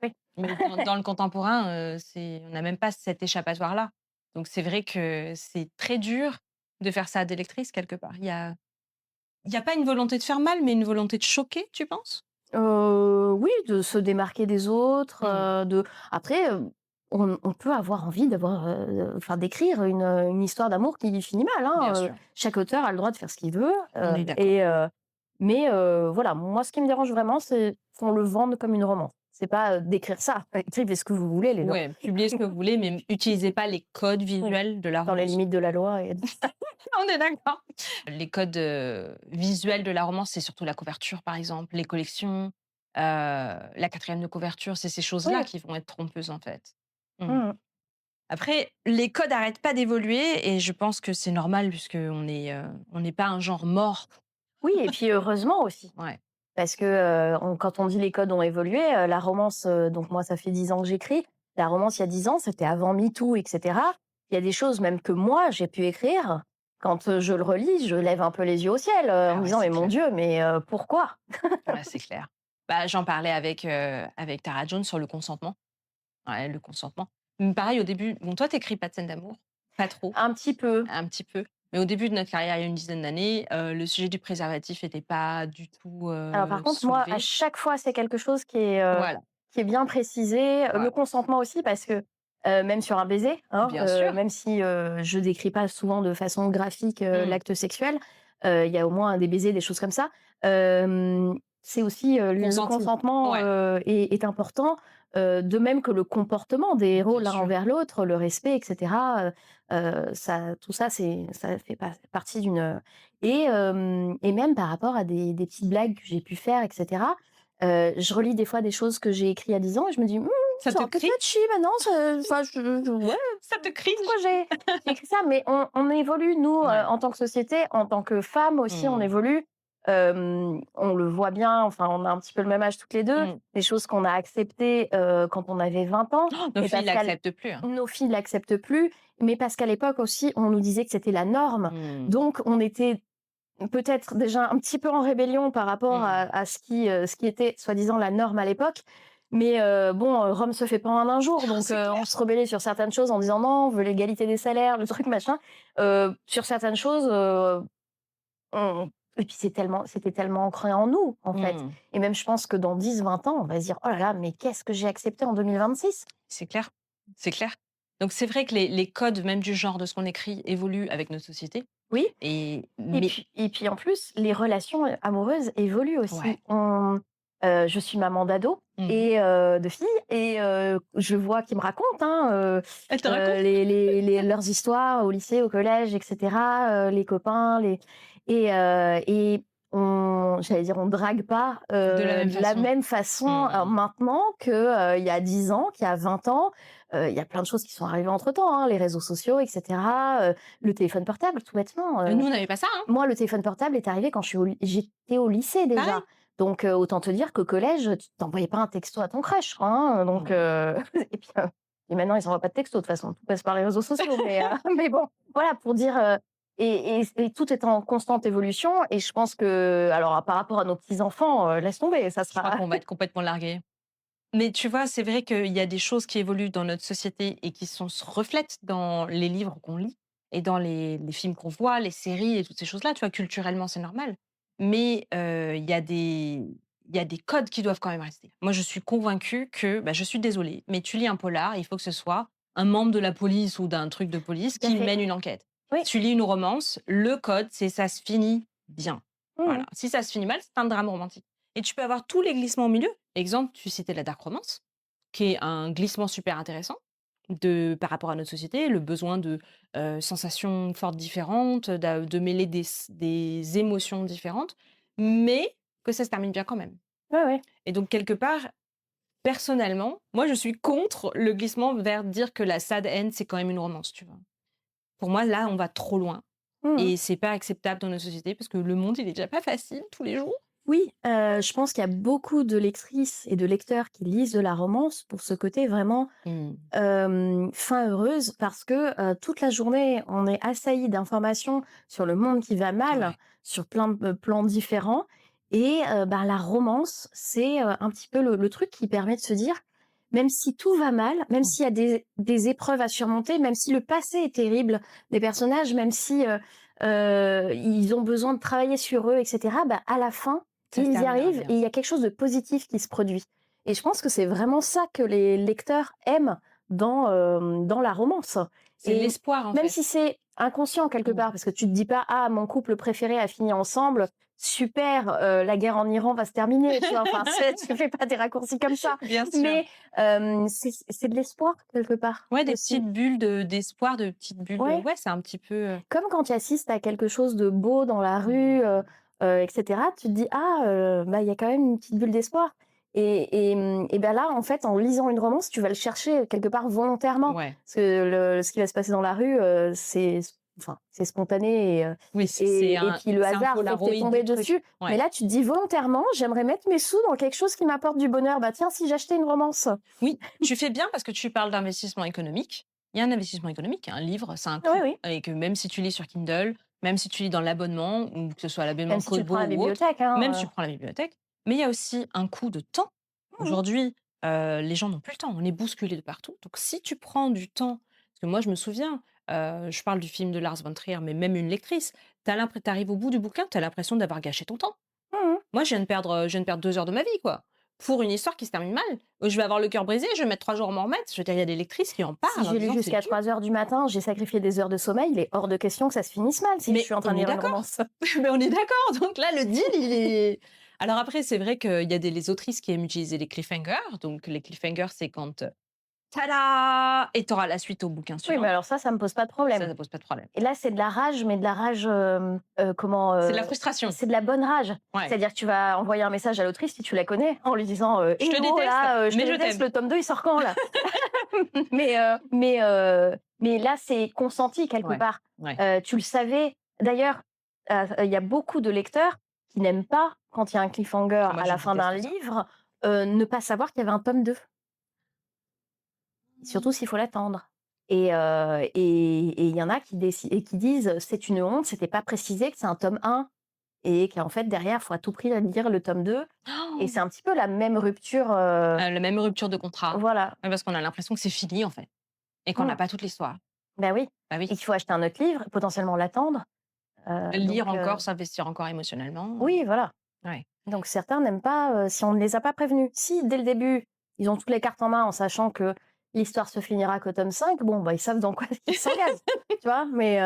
Oui. Mais dans le contemporain, on n'a même pas cet échappatoire-là. Donc c'est vrai que c'est très dur de faire ça à des lectrices quelque part. Il y a pas une volonté de faire mal, mais une volonté de choquer, tu penses? Oui, de se démarquer des autres, Mmh. de après, on peut avoir envie enfin, d'écrire une histoire d'amour qui finit mal, Bien hein. sûr, Chaque auteur a le droit de faire ce qu'il veut, on est d'accord. mais voilà, moi, ce qui me dérange vraiment, c'est qu'on le vende comme une romance. C'est pas, d'écrire ça. Écrivez ce que vous voulez, les gens. Ouais, publiez ce que vous voulez, mais utilisez pas les codes Oui, visuels de la dans les romance. limites de la loi et On est d'accord. Les codes, visuels de la romance, c'est surtout la couverture, par exemple, les collections, la quatrième de couverture, c'est ces choses-là oui. qui vont être trompeuses, en fait. Mmh. Mmh. Après, les codes arrêtent pas d'évoluer et je pense que c'est normal puisqu'on n'est pas un genre mort. Oui et puis heureusement aussi. Ouais. Parce que, quand on dit les codes ont évolué, la romance, donc moi ça fait 10 ans que j'écris. La romance il y a 10 ans, c'était avant MeToo et cetera. Il y a des choses même que moi j'ai pu écrire, quand, je le relis, je lève un peu les yeux au ciel, en Ah me ouais, disant: c'est «Mais mon clair. Dieu, mais, pourquoi?» Ouais, c'est clair. Bah, j'en parlais avec Tara Jones sur le consentement. Ouais, le consentement. Pareil au début, bon toi tu pas de scènes d'amour? Pas trop? Un petit peu. Un petit peu. Mais au début de notre carrière, il y a une dizaine d'années, le sujet du préservatif était pas du tout, Alors par contre, moi, à soulevé. chaque fois, c'est quelque chose Voilà, qui est bien précisé. Le voilà. consentement aussi parce que, même sur un baiser, hein, Bien sûr. même si, je décris pas souvent de façon graphique, Mmh. l'acte sexuel, il y a au moins des baisers, des choses comme ça. C'est aussi, le Consenti. consentement, Ouais, est important, de même que le comportement des héros bien l'un sûr. envers l'autre, le respect et cetera, ça tout ça, ça fait partie d'une, et même par rapport à des petites blagues que j'ai pu faire et cetera, je relis des fois des choses que j'ai écrit à 10 ans et je me dis: Ça c'est te un peu crie? touchy maintenant, enfin je ouais, Ça te pourquoi cringe? j'ai écrit ça?» Mais on évolue nous, Ouais. en tant que société, en tant que femmes aussi, on Mmh. évolue. On le voit bien, enfin, on a un petit peu le même âge toutes les 2. Mmh. Des choses qu'on a acceptées, quand on avait 20 ans, Oh, nos mais filles parce qu'à l'acceptent plus, hein. nos filles l'acceptent plus, mais parce qu'à l'époque aussi, on nous disait que c'était la norme. Mmh. Donc on était peut-être déjà un petit peu en rébellion par rapport Mmh. à ce qui était soi-disant la norme à l'époque. Mais bon, Rome se fait pas en un jour, Oh, donc c'est on clair. se rebellait sur certaines choses en disant: «Non, on veut l'égalité des salaires», le truc machin. Sur certaines choses, on et puis c'était tellement ancré en nous, en fait. Mmh. Et même je pense que dans 10, 20 ans, on va se dire: «Oh là là, mais qu'est-ce que j'ai accepté en 2026?» C'est clair, c'est clair. Donc c'est vrai que les codes même du genre de ce qu'on écrit évoluent avec notre société Oui. et Et mais puis en plus, les relations, amoureuses évoluent ouais. aussi. Je suis maman d'ado Mmh. et de filles et je vois qu'ils me racontent, hein, Elle te raconte? leurs histoires au lycée, au collège et cetera, les copains, et j'allais dire, on drague pas, De la même de la façon. même façon, Mmh. maintenant que, il y a 10 ans, qu'il y a 20 ans. Il y a plein de choses qui sont arrivées entre-temps, hein, les réseaux sociaux et cetera, le téléphone portable, tout bêtement. Nous, on n'avait pas ça, hein. Moi, le téléphone portable est arrivé quand j'étais au lycée déjà. Pareil. Donc, autant te dire qu'au collège, tu t'envoyais pas un texto à ton crush, quoi, hein. Donc, Mmh. et puis, et maintenant, ils s'envoient pas de texto de toute façon, tout passe par les réseaux sociaux. Mais, mais bon, voilà pour dire, et tout est en constante évolution. Et je pense que, alors, par rapport à nos petits enfants, laisse tomber, ça Je crois sera. qu'on va être complètement largués. Mais tu vois, c'est vrai qu'il y a des choses qui évoluent dans notre société et qui se reflètent dans les livres qu'on lit et dans les films qu'on voit, les séries et toutes ces choses-là. Tu vois, culturellement, c'est normal. Mais il y a des codes qui doivent quand même rester. Moi, je suis convaincue que, bah, je suis désolée, mais tu lis un polar, il faut que ce soit un membre de la police ou d'un truc de police Tout à qui fait. mène une enquête. Oui. Tu lis une romance, le code, c'est ça se finit bien. Mmh. Voilà. Si ça se finit mal, c'est un drame romantique. Et tu peux avoir tous les glissements au milieu. Exemple, tu citais la dark romance, qui est un glissement super intéressant par rapport à notre société, le besoin de sensations fortes différentes, de mêler des émotions différentes, mais que ça se termine bien quand même. Ouais, ouais. Et donc, quelque part, personnellement, moi, je suis contre le glissement vers dire que la sad end, c'est quand même une romance, tu vois. Pour moi, là, on va trop loin. Mmh. Et c'est pas acceptable dans notre société parce que le monde, il est déjà pas facile tous les jours. Oui, je pense qu'il y a beaucoup de lectrices et de lecteurs qui lisent de la romance pour ce côté vraiment, Mmh. fin heureuse, parce que, toute la journée, on est assailli d'informations sur le monde qui va mal, Ouais. sur plein de plans différents. Et bah, la romance, c'est, un petit peu le truc qui permet de se dire: «Même si tout va mal, même Mmh. s'il y a des épreuves à surmonter, même si le passé est terrible des personnages, même si, ils ont besoin de travailler sur eux et cetera, bah, à la fin, Ça se ils y terminera arrivent et bien. il y a quelque chose de positif qui se produit.» Et je pense que c'est vraiment ça que les lecteurs aiment dans la romance. C'est Et l'espoir, en même fait. si c'est inconscient quelque Mmh. part, parce que tu te dis pas: «Ah, mon couple préféré a fini ensemble, super, la guerre en Iran va se terminer», tu vois? Enfin, tu fais pas des raccourcis comme ça. Bien sûr. Mais c'est de l'espoir quelque part Ouais, des aussi. petites bulles d'espoir, de petites bulles de Ouais. ouais, c'est un petit peu, Comme quand tu assistes à quelque chose de beau dans la rue, et cetera, tu te dis: «Ah, bah, il y a quand même une petite bulle d'espoir» et bah, là, en fait, en lisant une romance, tu vas le chercher quelque part volontairement. ouais. Parce que ce qui va se passer dans la rue, c'est spontané Oui, et puis le c'est un hasard fait que tu es Polaroid tombé du truc. dessus. Mais Ouais. là, tu te dis volontairement: «J'aimerais mettre mes sous dans quelque chose qui m'apporte du bonheur. Bah, tiens, si j'achetais une romance?» Oui, tu fais bien parce que tu parles d'investissement économique. Il y a un investissement économique, un livre, c'est un Oui, coût oui. et que même si tu lis sur Kindle, même si tu lis dans l'abonnement ou que ce soit Même l'abonnement si tu le prends à Kobo la ou autre, bibliothèque, même si hein, tu prends la bibliothèque, mais il y a aussi un coût de temps. mmh. Aujourd'hui, les gens n'ont plus le temps, on est bousculés de partout. Donc si tu prends du temps parce que moi je me souviens, je parle du film de Lars von Trier, mais même une lectrice, tu arrives au bout du bouquin, tu as l'impression d'avoir gâché ton temps. Mmh mh. Moi, je viens de perdre 2 heures de ma vie, quoi, pour une histoire qui se termine mal. Je vais avoir le cœur brisé, je vais mettre 3 jours à m'en remettre. Je veux dire, il y a des lectrices qui en Si parlent en j'ai lu disant que c'est jusqu'à dur. 3 heures du matin, j'ai sacrifié des heures de sommeil, il est hors de question que ça se finisse mal si je Mais suis en train de on est lire une d'accord, romance. mais on est d'accord. Donc là, le deal, il est alors après, c'est vrai qu'il y a des les autrices qui aiment utiliser les cliffhangers. Donc les cliffhangers, c'est quand, tada! Et tu auras la suite au bouquin Oui, mais suivant. alors ça me pose pas de problème. Ça pose pas de problème. Et là, c'est de la rage, mais de la rage, C'est de la frustration. c'est de la bonne rage. Ouais. C'est-à-dire que tu vas envoyer un message à l'autrice si tu la connais, en lui disant, Je te «Hello déteste, là, je te mais je déteste, t'aime. le tome 2 il sort quand là?» Mais là, c'est consenti quelque Ouais, part. ouais. Tu le savais. D'ailleurs, il y a beaucoup de lecteurs qui n'aiment pas quand il y a un cliffhanger Moi, à je la fin d'un déteste ça. livre, ne pas savoir qu'il y avait un tome 2. Surtout s'il faut l'attendre. Et il y en a qui disent: «C'est une honte, c'était pas précisé que c'est un tome 1» et qu'en fait derrière, faut à tout prix lire le tome 2 et c'est un petit peu la même rupture, La même rupture de contrat. voilà. Ouais, parce qu'on a l'impression que c'est fini, en fait et qu'on n'a Mmh. pas toute l'histoire. Bah oui Bah et oui. qu'il faut acheter un autre livre, potentiellement l'attendre, Lire donc encore, s'investir encore émotionnellement, oui, voilà. ouais. Donc certains n'aiment pas, si on ne les a pas prévenus. Si dès le début, ils ont toutes les cartes en main en sachant que l'histoire se finira qu'au tome 5, bon, bah, ils savent dans quoi ils s'engagent, tu vois? Mais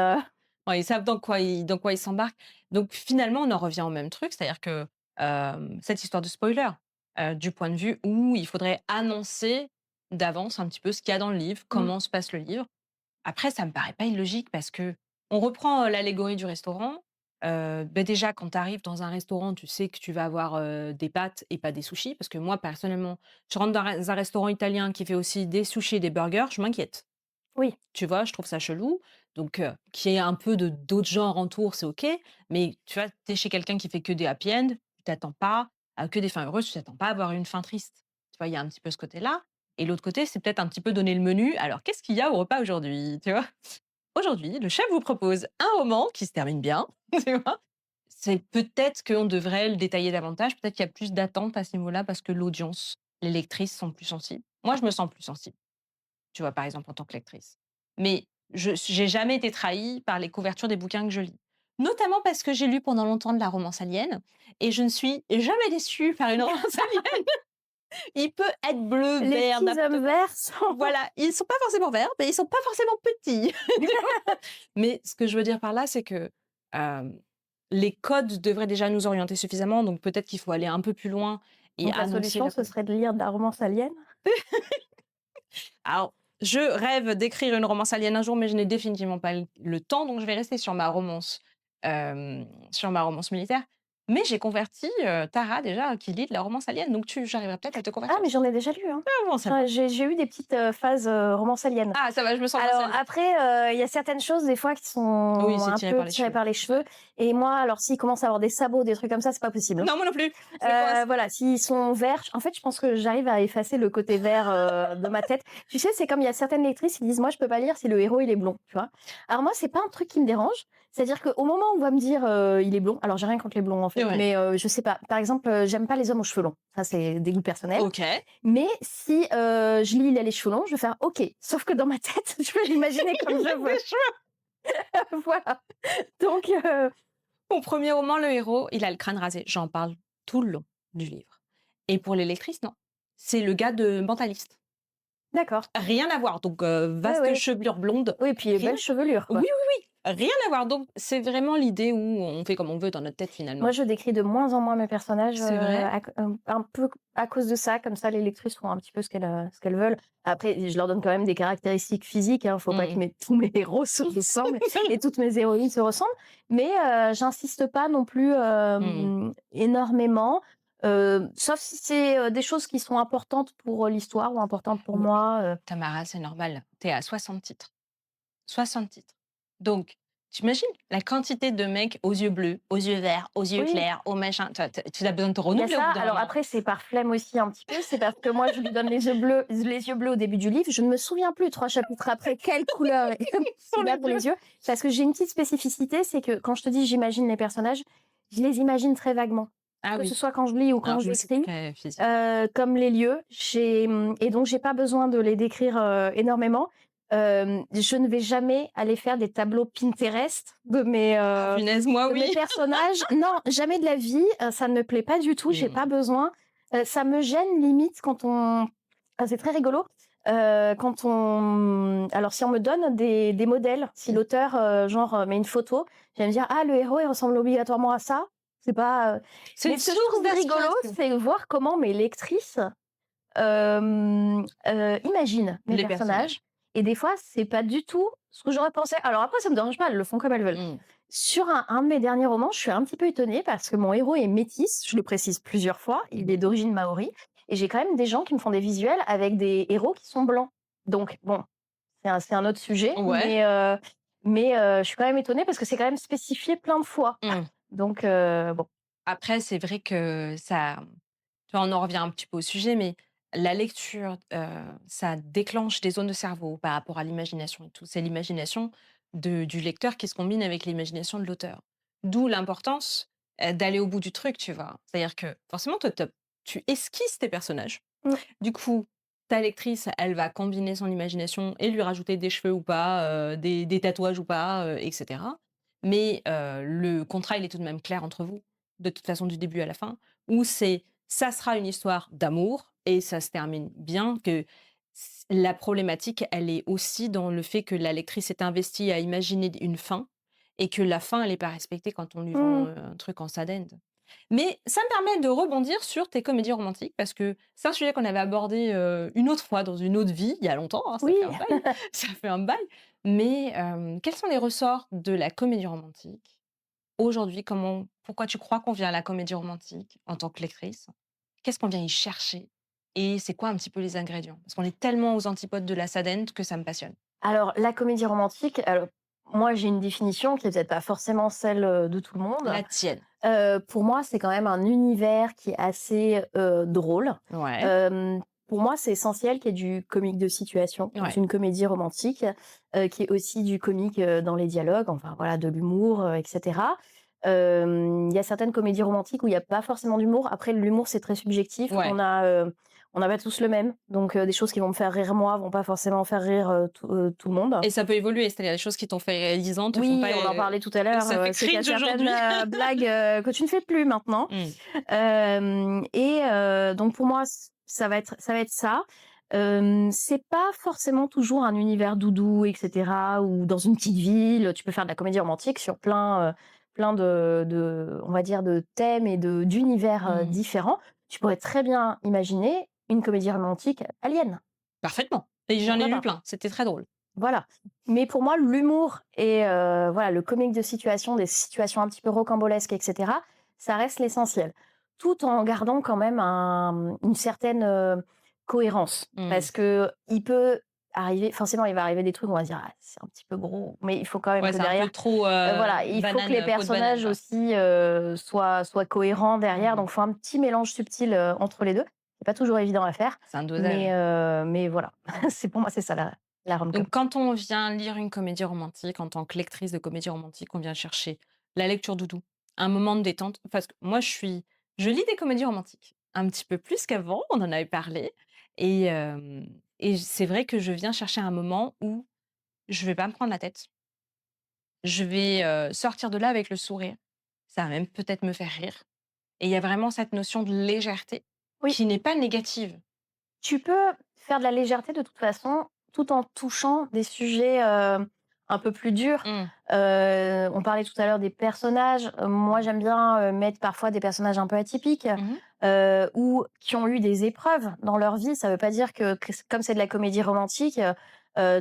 Ouais, ils savent dans quoi ils s'embarquent. Donc finalement, on en revient au même truc, c'est-à-dire que, cette histoire de spoiler, du point de vue où il faudrait annoncer d'avance un petit peu ce qu'il y a dans le livre, mmh, comment se passe le livre. Après, ça me paraît pas illogique parce que on reprend, l'allégorie du restaurant. Déjà, quand tu arrives dans un restaurant, tu sais que tu vas avoir, des pâtes et pas des sushis. Parce que moi, personnellement, je rentre dans un restaurant italien qui fait aussi des sushis et des burgers, je m'inquiète. oui. Tu vois? Je trouve ça chelou. Donc, qu'il y ait un peu de d'autres genres entour, c'est OK. Mais tu vois, tu es chez quelqu'un qui fait que des happy end, tu t'attends pas à que des fins heureuses, tu t'attends pas à avoir une fin triste. Tu vois? Il y a un petit peu ce côté-là et l'autre côté, c'est peut-être un petit peu donner le menu. Alors, qu'est-ce qu'il y a au repas aujourd'hui? Tu vois? Aujourd'hui, le chef vous propose un roman qui se termine bien, tu vois? C'est peut-être qu'on devrait le détailler davantage, peut-être qu'il y a plus d'attentes à ce niveau-là parce que l'audience, les lectrices sont plus sensibles. Moi, je me sens plus sensible, tu vois, par exemple, en tant que lectrice. Mais je j'ai jamais été trahie par les couvertures des bouquins que je lis. Notamment parce que j'ai lu pendant longtemps de la romance alien et je ne suis jamais déçue par une romance alien. Il peut être bleu, Les vert, petits hommes verts sont voilà, ils sont pas forcément verts, mais ils sont pas forcément petits. Mais ce que je veux dire par là, c'est que, hem, les codes devraient déjà nous orienter suffisamment, donc peut-être qu'il faut aller un peu plus loin et donc la annoncer solution, la ce serait de lire de la romance alien? alors, je rêve d'écrire une romance alien un jour, mais je n'ai définitivement pas le temps, donc je vais rester sur ma romance militaire. Mais j'ai converti, Tara déjà, qui lit de la romance alien, donc j'arriverai peut-être à te Ah convertir mais aussi. j'en ai déjà lu, hein. Ah bon, ça va. J'ai eu des petites, phases, romance alien. Ah ça va, je me sens moins Alors seule. après, il y a certaines choses des fois qui Oui, sont c'est un tiré peu par les tirées cheveux. par les cheveux et moi, alors s'ils commencent à avoir des sabots, des trucs comme ça, c'est pas possible, hein. Non, moi non plus, je coince. Voilà, s'ils sont verts, en fait, je pense que j'arrive à effacer le côté vert, de ma tête. Tu sais, c'est comme il y a certaines lectrices qui disent: «Moi, je peux pas lire si le héros, il est blond», tu vois? Alors moi, c'est pas un truc qui me dérange. C'est-à-dire qu'au moment où on va me dire, «Il est blond», alors j'ai rien contre les blonds, en fait, Ouais. mais je sais pas. Par exemple, j'aime pas les hommes aux cheveux longs. Ça, c'est des goûts personnels. OK. Mais si, je lis «Il a les cheveux longs», je vais faire: «OK». Sauf que dans ma tête, je vais l'imaginer comme je veux. Des cheveux. Voilà. Donc Mon premier roman, le héros, il a le crâne rasé. J'en parle tout le long du livre. Et pour les lectrices, non. C'est le gars de Mentaliste. D'accord. Rien à voir, donc Ouais, vaste ouais. chevelure blonde, Oui, puis rien belle chevelure, oui, quoi. oui, oui, rien à voir, donc c'est vraiment l'idée où on fait comme on veut dans notre tête Moi, finalement. je décris de moins en moins mes personnages, C'est vrai? un peu à cause de ça. Comme ça, les lectrices font un petit peu ce qu'elles veulent. Après, je leur donne quand même des caractéristiques physiques, hein. Faut pas que Mmh. tous mes héros se ressemblent et toutes mes héroïnes se ressemblent. Mais, j'insiste pas non plus, Mmh. énormément, sauf si c'est, des choses qui sont importantes pour, l'histoire ou importantes pour Ouais, moi. Tamara, c'est normal, tu es à 60 titres. 60 titres. Donc, tu imagines la quantité de mecs aux yeux bleus, aux yeux verts, aux yeux Oui. clairs, aux machins. Tu as besoin de te Il y a renouveler au ça. bout d'un Alors moment. après, c'est par flemme aussi un petit peu. C'est parce que moi, je lui donne les yeux bleus au début du livre. Je ne me souviens plus 3 chapitres après quelle couleur Pour il a les pour yeux. les yeux. Parce que j'ai une petite spécificité, c'est que quand je te dis j'imagine les personnages, je les imagine très vaguement. Ah Que ce oui. soit quand je lis ou Non, quand moi, c'est j'écris, très physique. comme les lieux. Et donc j'ai pas besoin de les décrire, énormément. Je ne vais jamais aller faire des tableaux Pinterest Ah, punaise, moi, de mes oui. personnages. Non, jamais de la vie, ça ne me plaît pas du tout, j'ai Mmh. pas besoin. Ça me gêne limite quand on c'est très rigolo, quand on alors si on me donne des modèles, si Mmh. l'auteur, genre, met une photo, je vais me dire: «Ah le héros, il ressemble obligatoirement à ça». C'est pas, C'est mais une ce que je source trouve rigolo, d'inspiration. c'est voir comment mes lectrices, imaginent mes Les personnages personnages. et des fois, c'est pas du tout ce que j'aurais pensé. Alors après, ça me dérange pas, elles le font comme elles veulent. Mmh. Sur un de mes derniers romans, je suis un petit peu étonnée parce que mon héros est métis, je le précise plusieurs fois, il est Mmh. d'origine maori et j'ai quand même des gens qui me font des visuels avec des héros qui sont blancs. Donc bon, c'est un autre sujet, Ouais. je suis quand même étonnée parce que c'est quand même spécifié plein de fois. Mmh. Donc bon. Après, c'est vrai que ça tu vois, on en revient un petit peu au sujet, mais la lecture, ça déclenche des zones de cerveau par rapport à l'imagination et tout. C'est l'imagination du lecteur qui se combine avec l'imagination de l'auteur. D'où l'importance, d'aller au bout du truc, tu vois? C'est-à-dire que forcément, toi, tu esquisses tes personnages. Mmh, Du coup, ta lectrice, elle va combiner son imagination et lui rajouter des cheveux ou pas, des tatouages ou pas, et cetera. Mais, le contrat, il est tout de même clair entre vous, de toute façon du début à la fin, où ça sera une histoire d'amour et ça se termine bien, que la problématique, elle est aussi dans le fait que la lectrice est investie à imaginer une fin et que la fin, elle est pas respectée quand on lui vend, mmh. un truc en sad end. Mais ça me permet de rebondir sur tes comédies romantiques parce que c'est un sujet qu'on avait abordé, une autre fois dans une autre vie, il y a longtemps, hein, ça Oui. fait un bail, ça fait un bail. Mais, quels sont les ressorts de la comédie romantique aujourd'hui? Pourquoi tu crois qu'on vient à la comédie romantique en tant que lectrice? Qu'est-ce qu'on vient y chercher? Et c'est quoi un petit peu les ingrédients? Parce qu'on est tellement aux antipodes de la sad end que ça me passionne. Alors la comédie romantique, alors moi j'ai une définition qui est peut-être pas forcément celle, de tout le monde. La tienne. Pour moi, c'est quand même un univers qui est assez, drôle. Ouais, Hem, pour moi, c'est essentiel qu'il y ait du comique de situation dans ouais. une comédie romantique, qu'il y ait aussi du comique, dans les dialogues, enfin voilà, de l'humour, et cetera. Il y a certaines comédies romantiques où il y a pas forcément d'humour. Après l'humour, c'est très subjectif. Ouais. On n'a pas tous le même, donc des choses qui vont me faire rire moi, vont pas forcément faire rire, tout le monde. Et ça peut évoluer, c'est-à-dire les choses qui t'ont fait rire 10 ans te font Oui, pas, on en parlait tout à l'heure, ça fait c'est qu'il y a cringe certaines, aujourd'hui. blagues, que tu ne fais plus maintenant. Mmh. Donc pour moi, ça va être ça. C'est pas forcément toujours un univers doudou et cetera ou dans une petite ville. Tu peux faire de la comédie romantique sur plein de on va dire de thèmes et d'univers, Mmh. différents. Tu pourrais très bien imaginer une comédie romantique Alien, Parfaitement, et j'en ai pourquoi lu pas? plein, c'était très drôle. Voilà. Mais pour moi, l'humour et voilà, le comique de situation, des situations un petit peu rocambolesques et cetera, ça reste l'essentiel. Tout en gardant quand même une certaine, cohérence. Mmh. Parce qu'il peut arriver forcément, il va arriver des trucs où on va se dire: «Ah, c'est un petit peu gros», mais il faut quand même Ouais, que c'est un peu derrière, trop, voilà, il faut que les peau de banane, personnages quoi. aussi, soient cohérents derrière. Mmh. Donc il faut un petit mélange subtil, entre les 2. C'est pas toujours évident à faire, C'est un mais dosage. voilà. Pour moi, c'est ça la rom-com. Donc quand on vient lire une comédie romantique, en tant que lectrice de comédie romantique, on vient chercher la lecture doudou, un moment de détente. Parce que moi, je lis des comédies romantiques, un petit peu plus qu'avant, on en avait parlé et c'est vrai que je viens chercher un moment où je vais pas me prendre la tête. Je vais, sortir de là avec le sourire. Ça va même peut-être me faire rire et il y a vraiment cette notion de légèreté Oui. qui n'est pas négative. Tu peux faire de la légèreté de toute façon, tout en touchant des sujets, un peu plus durs. Mmh. On parlait tout à l'heure des personnages. Moi, j'aime bien, mettre parfois des personnages un peu atypiques, Mmh mh. ou qui ont eu des épreuves dans leur vie. Ça veut pas dire que comme c'est de la comédie romantique,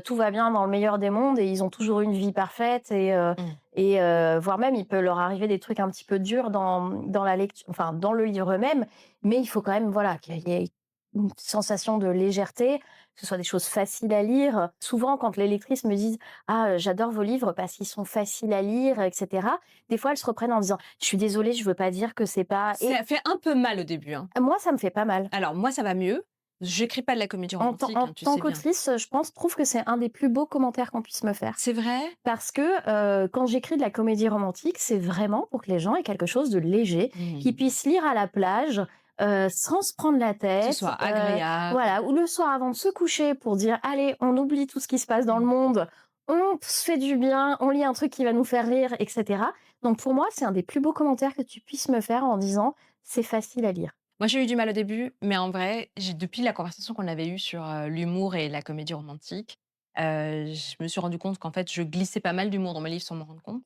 tout va bien dans le meilleur des mondes et ils ont toujours eu une vie parfaite Mmh. voire même, il peut leur arriver des trucs un petit peu durs dans la lecture, enfin, dans le livre même, mais il faut quand même, voilà, qu'il y ait une sensation de légèreté, que ce soit des choses faciles à lire. Souvent, quand les lectrices me disent: «Ah, j'adore vos livres parce qu'ils sont faciles à lire» et cetera, des fois, elles se reprennent en disant: «Je suis désolée, je veux pas dire que c'est pas» et Ça fait un peu mal au début, hein. moi, ça me fait pas mal. Alors moi, ça va mieux. J'écris pas de la comédie romantique, En hein, tu tant sais bien. qu'autrice, je trouve que c'est un des plus beaux commentaires qu'on puisse me faire. C'est vrai? Parce que, quand j'écris de la comédie romantique, c'est vraiment pour que les gens aient quelque chose de léger, qu'ils Mmh. puissent lire à la plage, sans se prendre la Que ce tête, soit agréable. voilà, ou le soir avant de se coucher pour dire: «Allez, on oublie tout ce qui se passe dans le Mmh. monde, on se fait du bien, on lit un truc qui va nous faire rire» et cetera. Donc pour moi, c'est un des plus beaux commentaires que tu puisses me faire en disant: «C'est facile à lire». Moi, j'ai eu du mal au début, mais en vrai, j'ai depuis la conversation qu'on avait eue sur, l'humour et la comédie romantique, je me suis rendu compte qu'en fait, je glissais pas mal d'humour dans mes livres sans m'en rendre compte.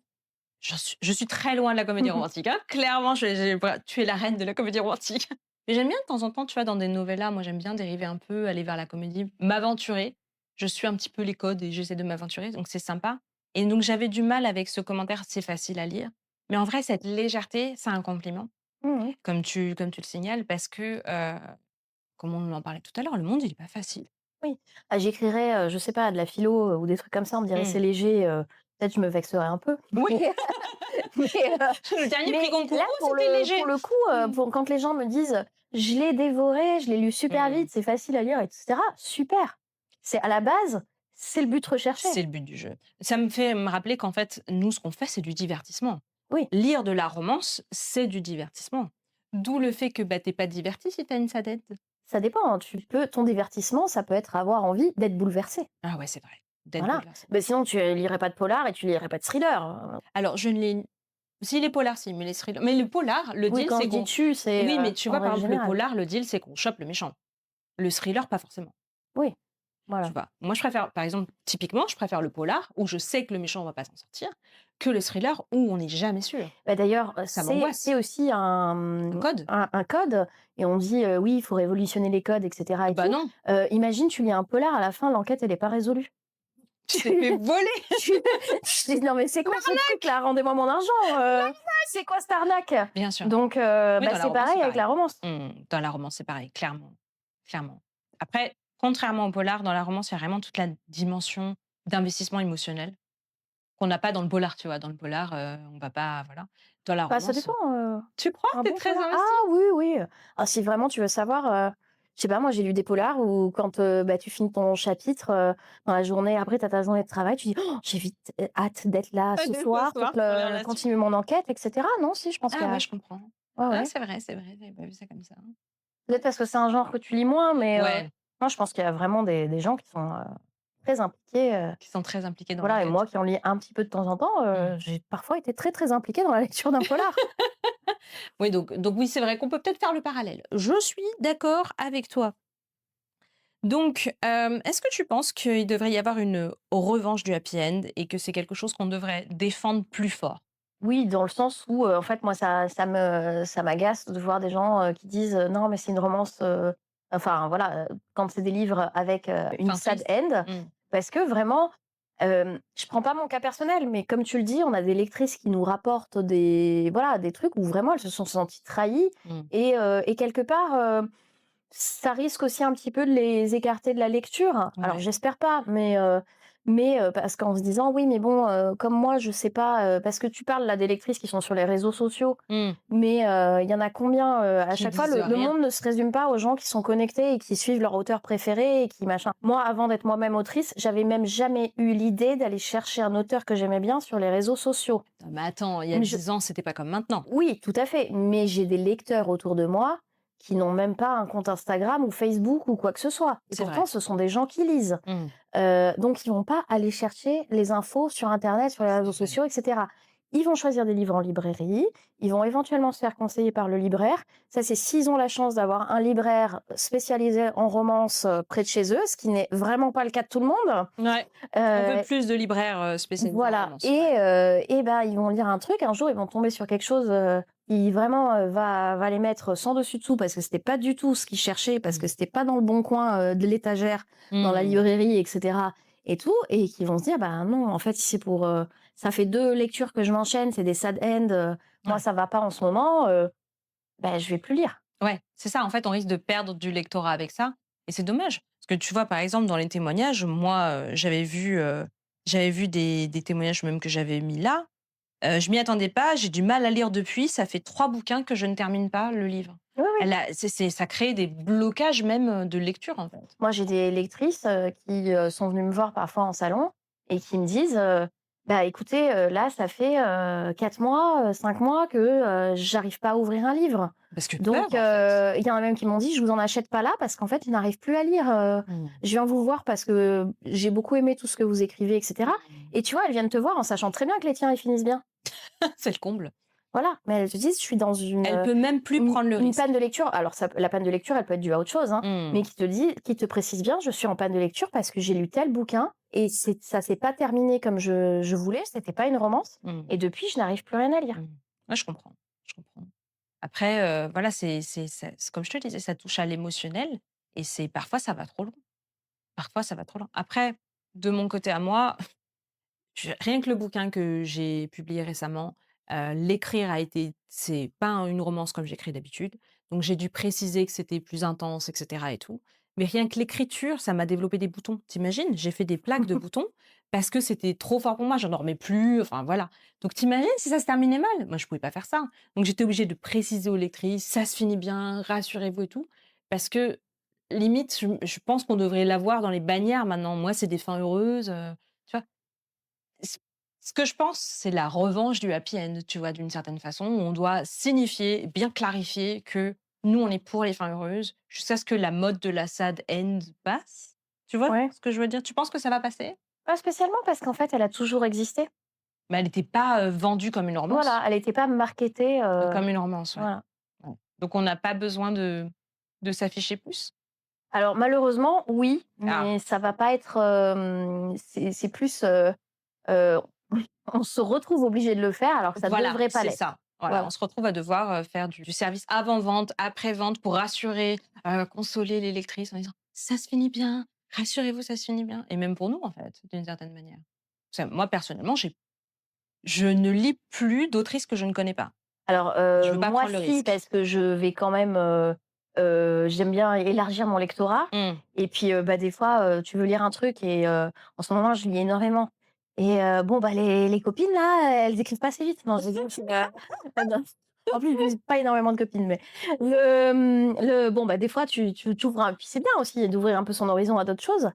Je suis très loin de la comédie romantique, hein. Clairement, j'ai voilà, tu es la reine de la comédie romantique. Mais j'aime bien de temps en temps, tu vois, dans des novellas, moi, j'aime bien dériver un peu, aller vers la comédie, m'aventurer. Je suis un petit peu les codes et j'essaie de m'aventurer, donc c'est sympa. Et donc j'avais du mal avec ce commentaire: «C'est facile à lire». Mais en vrai, cette légèreté, c'est un compliment, Mmh mh. comme tu le signales, parce que, comme on en parlait tout à l'heure, le monde, il est pas facile. Oui. Ah, j'écrirais, je sais pas, de la philo, ou des trucs comme ça, on me dirait: «C'est Mmh. léger», peut-être je me vexerais un peu. Oui, Mais, le dernier prix mais Goncourt, là, oh, c'était pour léger. le coup, Mmh. pour quand les gens me disent: «Je l'ai dévoré, je l'ai lu super Mmh. vite, c'est facile à lire» et cetera, super! C'est à la base, c'est le but recherché. C'est le but du jeu. Ça me fait me rappeler qu'en fait, nous, ce qu'on fait, c'est du divertissement. Oui, Lire de la romance, c'est du divertissement. D'où le fait que, bah, tu pas diverti si t'as une sadette. ça dépend, hein, ton divertissement, ça peut être avoir envie d'être bouleversé. Ah ouais, c'est vrai, d'être Voilà. bouleversé. Bah, sinon tu lirais pas de polar et tu lirais pas de thriller, Alors je ne les si les polars, si, mais les thrillers mais le polar, le Oui, deal, quand c'est je dis qu'on «tu», c'est, oui, mais tu en vois, par règle exemple, le générale. polar, le deal, c'est qu'on chope le méchant. Le thriller, pas forcément. Oui, Tu voilà. vois? Moi, je préfère, par exemple, typiquement, je préfère le polar où je sais que le méchant va pas s'en sortir, que le thriller où on n'est jamais sûr. Bah, d'ailleurs, Ça c'est m'angoisse. aussi un, Un code? un code et on dit, «Oui, il faut révolutionner les codes» et cetera et Bah tout. non, Imagine, tu lis un polar, à la fin, l'enquête, elle est pas résolue. tu t'es fait voler! Tu tu dis: «Non, mais c'est quoi ce truc-là? Rendez-moi mon argent, c'est quoi cette arnaque?» Bien sûr. Donc, Oui, dans la c'est romance, c'est pareil avec la pareil. romance. Dans la romance, c'est pareil, clairement, clairement. Après, contrairement au polar, dans la romance, il y a vraiment toute la dimension d'investissement émotionnel qu'on n'a pas dans le polar, tu vois? Dans le polar, on va pas voilà. Dans la Bah, ça romance, dépend, tu crois? un Tu es bon très polar investie? ah oui, oui, ah si vraiment tu veux savoir, je sais pas, moi j'ai lu des polars où quand, tu finis ton chapitre, dans la journée après tu as ta journée de travail, tu dis: «Oh, j'ai vite, hâte d'être là ce Dès ce soir pour soir pour lire la suite. continuer mon enquête» et cetera. Non, si, je pense qu'il Ah y ouais, a je comprends. ouais, Ah, ouais. c'est vrai, j'avais pas vu ça comme ça. Peut-être parce que c'est un genre que tu lis moins, mais, Ouais, non, je pense qu'il y a vraiment des gens qui sont, très impliqués, qui sont très impliqués dans voilà et l'enquête. moi qui en lis un petit peu de temps en temps, Mmh. j'ai parfois été très, très impliquée dans la lecture d'un polar. Oui, donc oui, c'est vrai qu'on peut peut-être faire le parallèle. Je suis d'accord avec toi. Donc, est-ce que tu penses qu'il devrait y avoir une revanche du happy end et que c'est quelque chose qu'on devrait défendre plus fort? Oui, dans le sens où, en fait, moi, ça m'agace de voir des gens, qui disent, «Non, mais c'est une romance», enfin, voilà, quand c'est des livres avec, une Fin sad triste? end. Mmh. Parce que vraiment, je prends pas mon cas personnel, mais comme tu le dis, on a des lectrices qui nous rapportent des voilà, des trucs où vraiment elles se sont senties trahies Mmh. et quelque part, ça risque aussi un petit peu de les écarter de la lecture. Alors Ouais. j'espère pas, mais parce qu'en se disant: «Oui, mais bon, comme moi, je sais pas», parce que tu parles là des lectrices qui sont sur les réseaux sociaux, Mmh. mais il y en a combien, à Qui chaque fois disent le rien. monde ne se résume pas aux gens qui sont connectés et qui suivent leur auteur préféré et qui machin. Moi, avant d'être moi-même autrice, j'avais même jamais eu l'idée d'aller chercher un auteur que j'aimais bien sur les réseaux sociaux. Non, mais attends, il y a Mais je 10 ans, c'était pas comme maintenant. oui, tout à fait, mais j'ai des lecteurs autour de moi qui n'ont même pas un compte Instagram ou Facebook ou quoi que ce soit et C'est pourtant vrai. ce sont des gens qui lisent. Mmh. Donc ils vont pas aller chercher les infos sur internet, sur les C'est réseaux vrai. sociaux et cetera ils vont choisir des livres en librairie, ils vont éventuellement se faire conseiller par le libraire. Ça, c'est s'ils ont la chance d'avoir un libraire spécialisé en romance, près de chez eux, ce qui n'est vraiment pas le cas de tout le monde. Ouais. On veut Heu, plus de libraires, spécialisés en voilà romance. Ouais. et ben, ils vont lire un truc, un jour, ils vont tomber sur quelque chose, qui vraiment, va les mettre sans dessus dessous parce que c'était pas du tout ce qu'ils cherchaient, parce que Mmh. c'était pas dans le bon coin, de l'étagère, dans la Mmh. librairie et cetera et tout et qui vont se dire: «Bah, non, en fait, si c'est pour, ça fait 2 lectures que je m'enchaîne, c'est des sad end, moi Ouais. ça va pas en ce moment, bah, je vais plus lire». Ouais, c'est ça, en fait, on risque de perdre du lectorat avec ça et c'est dommage. Parce que tu vois, par exemple, dans les témoignages, moi, j'avais vu des témoignages même que j'avais mis là. Je m'y attendais pas, j'ai du mal à lire depuis, ça fait 3 bouquins que je ne termine pas le livre. Oui, oui. Elle a ça crée des blocages même, de lecture, en fait. Moi, j'ai des lectrices, qui, sont venues me voir parfois en salon et qui me disent, «Bah, écoutez, là, ça fait, 4 mois, 5 mois que, j'arrive pas à ouvrir un livre». Parce que Donc peur, en fait. il y en a même qui m'ont dit: «Je vous en achète pas là parce qu'en fait, je n'arrive plus à lire, Mmh. je viens vous voir parce que j'ai beaucoup aimé tout ce que vous écrivez et cetera» Mmh. et tu vois, elles viennent te voir en sachant très bien que les tiens, ils finissent bien. C'est le comble. Voilà, mais elles te disent: «Je suis dans Elle peut même plus prendre le une panne risque. de lecture». Alors ça la panne de lecture, elle peut être due à autre chose, hein, mais Mmh. qui te précise bien: «Je suis en panne de lecture parce que j'ai lu tel bouquin et ça s'est pas terminé comme je voulais, c'était pas une romance Mmh. et depuis je n'arrive plus rien à lire». Mmh. Ouais, je comprends, je comprends. Après, voilà, c'est comme je te disais, ça touche à l'émotionnel et c'est parfois ça va trop loin. Parfois ça va trop loin. Après, de mon côté à moi, rien que le bouquin que j'ai publié récemment, l'écrire a été c'est pas une romance comme j'écris d'habitude, donc j'ai dû préciser que c'était plus intense et cetera et tout. Mais rien que l'écriture, ça m'a développé des boutons. Tu J'ai fait des plaques de boutons parce que c'était trop fort pour moi, j'en dormais plus, enfin voilà. Donc tu si ça se terminait mal? Moi je pouvais pas faire ça. Donc j'étais obligée de préciser aux lectrices: «Ça se finit bien, rassurez-vous» et tout. Parce que limite, je pense qu'on devrait l'avoir dans les bannières maintenant. Moi, c'est des fins heureuses, tu vois? C Ce que je pense, c'est la revanche du happy end, tu vois? D'une certaine façon, où on doit signifier, bien clarifier que nous, on est pour les fins heureuses, jusqu'à ce que la mode de la sad end passe. Tu vois Ouais, ce que je veux dire? Tu penses que ça va passer? pas spécialement parce qu'en fait, elle a toujours existé. Mais elle n'était pas, vendue Voilà, elle était pas marketée, comme une romance, ouais. voilà. Ouais. Donc on n'a pas besoin de s'afficher plus? Alors malheureusement, oui, Ah, mais ça va pas être, c'est plus, heu, on se retrouve obligé de le faire alors que ça voilà, devrait pas c'est l'être. ça. Voilà, on Voilà. se retrouve à devoir, faire du service avant-vente, après-vente pour rassurer, consoler les lectrices en disant: «Ça se finit bien, rassurez-vous, ça se finit bien» et même pour nous, en fait, d'une certaine manière. Moi, personnellement, je ne lis plus d'autrices que je ne connais pas. Alors, Je veux pas moi prendre le si, risque. parce que je vais quand même, j'aime bien élargir mon lectorat Mmh. et puis, bah, des fois, tu veux lire un truc et en ce moment, je lis énormément et bon, bah, les copines là, elles écrivent pas assez vite. Non, je rigole, non. En plus, j'ai pas énormément de copines, mais le bon, bah, des fois, tu t'ouvres un puis c'est bien aussi d'ouvrir un peu son horizon à d'autres choses,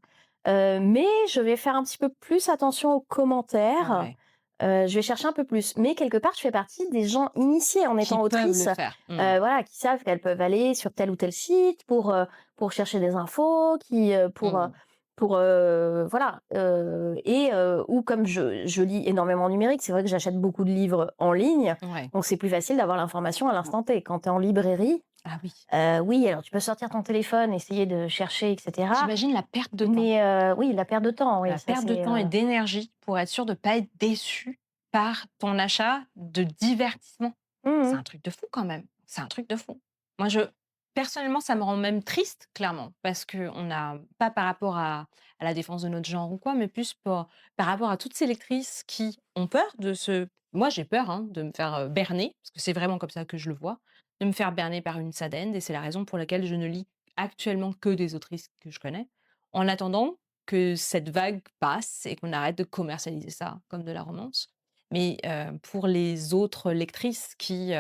mais je vais faire un petit peu plus attention aux commentaires. Ouais, Je vais chercher un peu plus, mais quelque part, je fais partie des gens initiés en qui étant peuvent le autrice, faire. Mmh. voilà, qui savent qu'elles peuvent aller sur tel ou tel site pour chercher des infos, Mmh. voilà, ou comme je lis énormément en numérique, c'est vrai que j'achète beaucoup de livres en ligne, Ouais. donc c'est plus facile d'avoir l'information à l'instant T. Quand tu es en librairie, Ah oui. oui, alors tu peux sortir ton téléphone, essayer de chercher et cetera, J'imagine la perte de temps. mais oui, la perte de temps, oui, La ça perte de c'est, temps et d'énergie pour être sûr de pas être déçu par ton achat de divertissement. mmh C'est mh. un truc de fou quand même. C'est un truc de fou. Moi, personnellement, ça me rend même triste, clairement, parce qu'on n'a pas par rapport à la défense de notre genre ou quoi, mais plus par rapport à toutes ces lectrices qui ont peur de se. Moi, j'ai peur de me faire berner, parce que c'est vraiment comme ça que je le vois, de me faire berner par une sad end, et c'est la raison pour laquelle je ne lis actuellement que des autrices que je connais, en attendant que cette vague passe et qu'on arrête de commercialiser ça comme de la romance. Mais pour les autres lectrices qui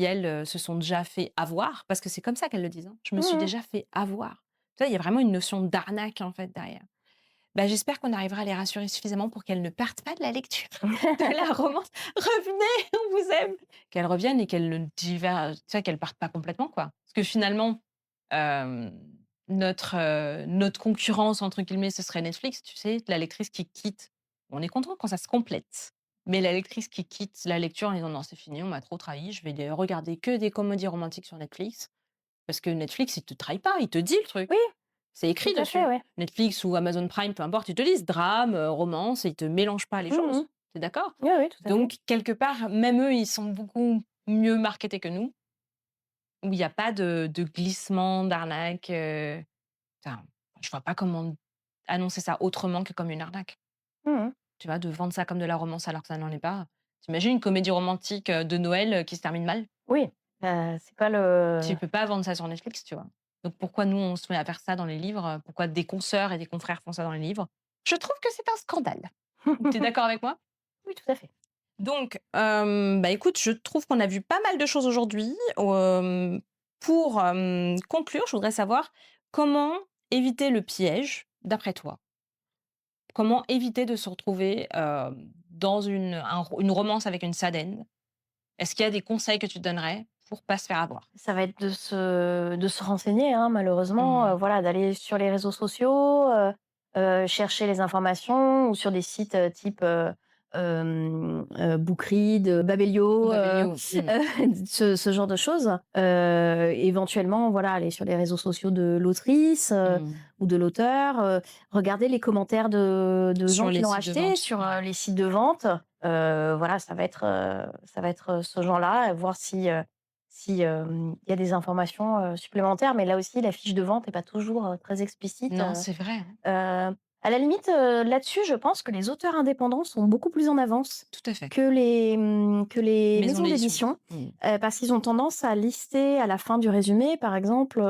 elles, se sont déjà fait avoir, parce que c'est comme ça qu'elles le disent, hein: «Je me suis Mmh. déjà fait avoir». Tu vois, il y a vraiment une notion d'arnaque, en fait, derrière. Bah, j'espère qu'on arrivera à les rassurer suffisamment pour qu'elles ne partent pas de la lecture de la romance. «Revenez, on vous aime!» Qu'elles reviennent et qu'elles ne tu sais, qu'elles partent pas complètement, quoi. Parce que finalement, hem, notre «concurrence» entre guillemets, ce serait Netflix, tu sais? La lectrice qui quitte. On est content quand ça se complète. Mais la lectrice qui quitte la lecture en disant: «Non, c'est fini, on m'a trop trahi, je vais regarder que des comédies romantiques sur Netflix». Parce que Netflix, il te trahit pas, il te dit le truc. Oui, C'est tout écrit à fait, dessus. ouais. Netflix ou Amazon Prime, peu importe, ils te disent drame, romance et ils te mélangent pas les Mmh. choses. Tu es d'accord? Oui, oui, tout à fait. Donc quelque part, même eux, ils sont beaucoup mieux marketés que nous, où il y a pas de glissement, d'arnaque, enfin, je vois pas comment annoncer ça autrement que comme une arnaque. Mmh. Tu vois? De vendre ça comme de la romance alors que ça n'en est pas. Tu imagines une comédie romantique, de Noël, qui se termine mal? Oui, c'est pas le Tu peux pas vendre ça sur Netflix, tu vois? Donc pourquoi nous, on se met à faire ça dans les livres? Pourquoi des consoeurs et des confrères font ça dans les livres? Je trouve que c'est un scandale. Tu es d'accord avec moi? oui, tout à fait. Donc, bah, écoute, je trouve qu'on a vu pas mal de choses aujourd'hui. Pour, conclure, je voudrais savoir comment éviter le piège, d'après toi? Comment éviter de se retrouver, dans une romance avec une sad end? Est-ce qu'il y a des conseils que tu donnerais pour pas se faire avoir? Ça va être de se renseigner, hein, malheureusement, Mmh. voilà, d'aller sur les réseaux sociaux, chercher les informations ou sur des sites, type, Bookread, Babelio, Babelio. Mmh. ce genre de choses. Éventuellement, voilà, aller sur les réseaux sociaux de l'autrice, Mmh. ou de l'auteur, regarder les commentaires de gens Sur qui les l'ont sites de acheté vente. sur, Ouais. les sites de vente. Voilà, ça va être, ce genre-là, et voir si, il y a des informations, supplémentaires, mais là aussi la fiche de vente est pas toujours, très explicite, Non, c'est vrai, hein. à la limite, là-dessus, je pense que les auteurs indépendants sont beaucoup plus en avance Tout à fait. que les Maison maisons d'édition. d'édition, Mmh. parce qu'ils ont tendance à lister à la fin du résumé, par exemple,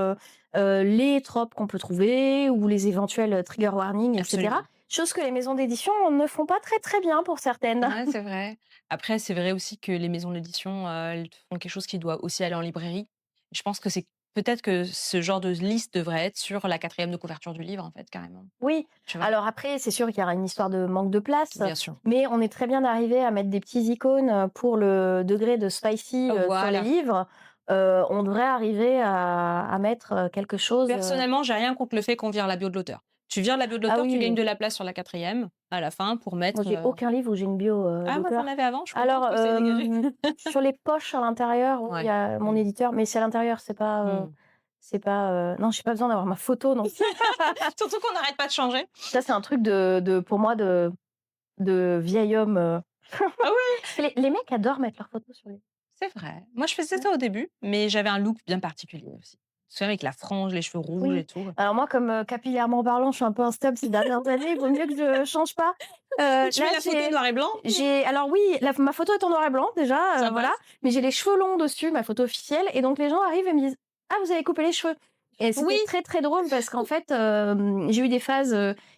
les tropes qu'on peut trouver ou les éventuels trigger warnings, et cetera. Absolument. Chose que les maisons d'édition ne font pas très, très bien pour certaines. Ouais, c'est vrai. Après, c'est vrai aussi que les maisons d'édition, elles font quelque chose qui doit aussi aller en librairie. Je pense que c'est peut-être que ce genre de liste devrait être sur la 4e de couverture du livre, en fait, carrément. Oui, Tu vois? alors après, c'est sûr qu'il y aura une histoire de manque de place, Bien sûr. mais on est très bien arrivé à mettre des petits icônes, pour le degré de spicy, sur les Voilà. livres. On devrait arriver à mettre, quelque chose, Personnellement, j'ai rien contre le fait qu'on vire la bio de l'auteur. Tu vires la bio de ah l'auteur, tu gagnes oui, de la place sur la 4e à la fin pour moi mettre, j'ai aucun livre où j'ai une bio, ah moi j'en d'auteur. avais avant, je suis contente Alors, que ça ait dégagé. sur les poches à l'intérieur, oui, il y Ouais. a mon Mmh. éditeur, mais c'est à l'intérieur, Mmh. c'est pas, non, j'ai pas besoin d'avoir ma photo, non. Surtout qu'on n'arrête pas de changer. Ça, c'est un truc pour moi de vieil homme, Ah oui! les mecs adorent mettre leurs photos sur les C'est vrai. Moi, je faisais ouais. ça au début, mais j'avais un look bien particulier aussi. Tu sais, avec la frange, les cheveux rouges et Oui. tout. Alors moi, comme, capillairement parlant, je suis un peu instable ces dernières années, il vaut mieux que je change pas. Tu Là, mets la photo noir et blanc? alors oui, ma photo est en noir et blanc déjà, Ça voilà, passe? mais j'ai les cheveux longs dessus, ma photo officielle, et donc les gens arrivent et me disent: «Ah, vous avez coupé les cheveux?» Et Oui! c'était très, très drôle parce qu'en fait, j'ai eu des phases,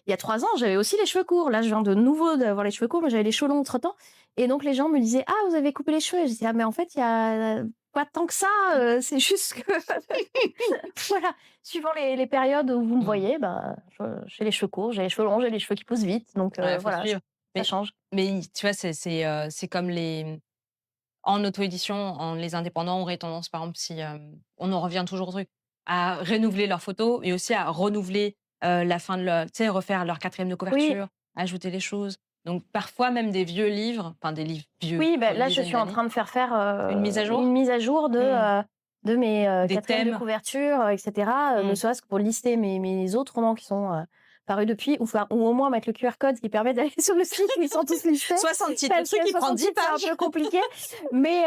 il y a 3 ans, j'avais aussi les cheveux courts. Là, je viens de nouveau d'avoir les cheveux courts, mais j'avais les cheveux longs entre-temps, et donc les gens me disaient: «Ah, vous avez coupé les cheveux?» Et je disais: «Ah, mais en fait, il y a pas tant que ça, c'est juste que» voilà, suivant les périodes où vous me Mmh. voyez, bah, j'ai les cheveux courts, j'ai les cheveux longs, j'ai les cheveux qui poussent vite, donc Ouais, faut voilà, suivre. ça Mais change. tu vois, c'est comme en auto-édition, les indépendants auraient tendance, par exemple, si, on en revient toujours au truc, à renouveler leurs photos et aussi à renouveler, la fin de leur tu sais, refaire leur 4e de Oui, couverture, ajouter des choses. Donc parfois même des vieux livres, enfin des livres vieux, oui, qui bah, ont une là, je dizaine suis en d'années, train de faire, une mise à une jour? mise à jour Mmh. de mes, Des 4 de thèmes? couverture, et cetera, ne Mmh. serait-ce que pour lister mes autres romans qui sont, parus depuis, ou au moins mettre le QR code qui permet d'aller sur le site où ils sont tous listés. 60 titres, le Parce truc que il prend 60 10 titres, c'est un pages. peu compliqué, mais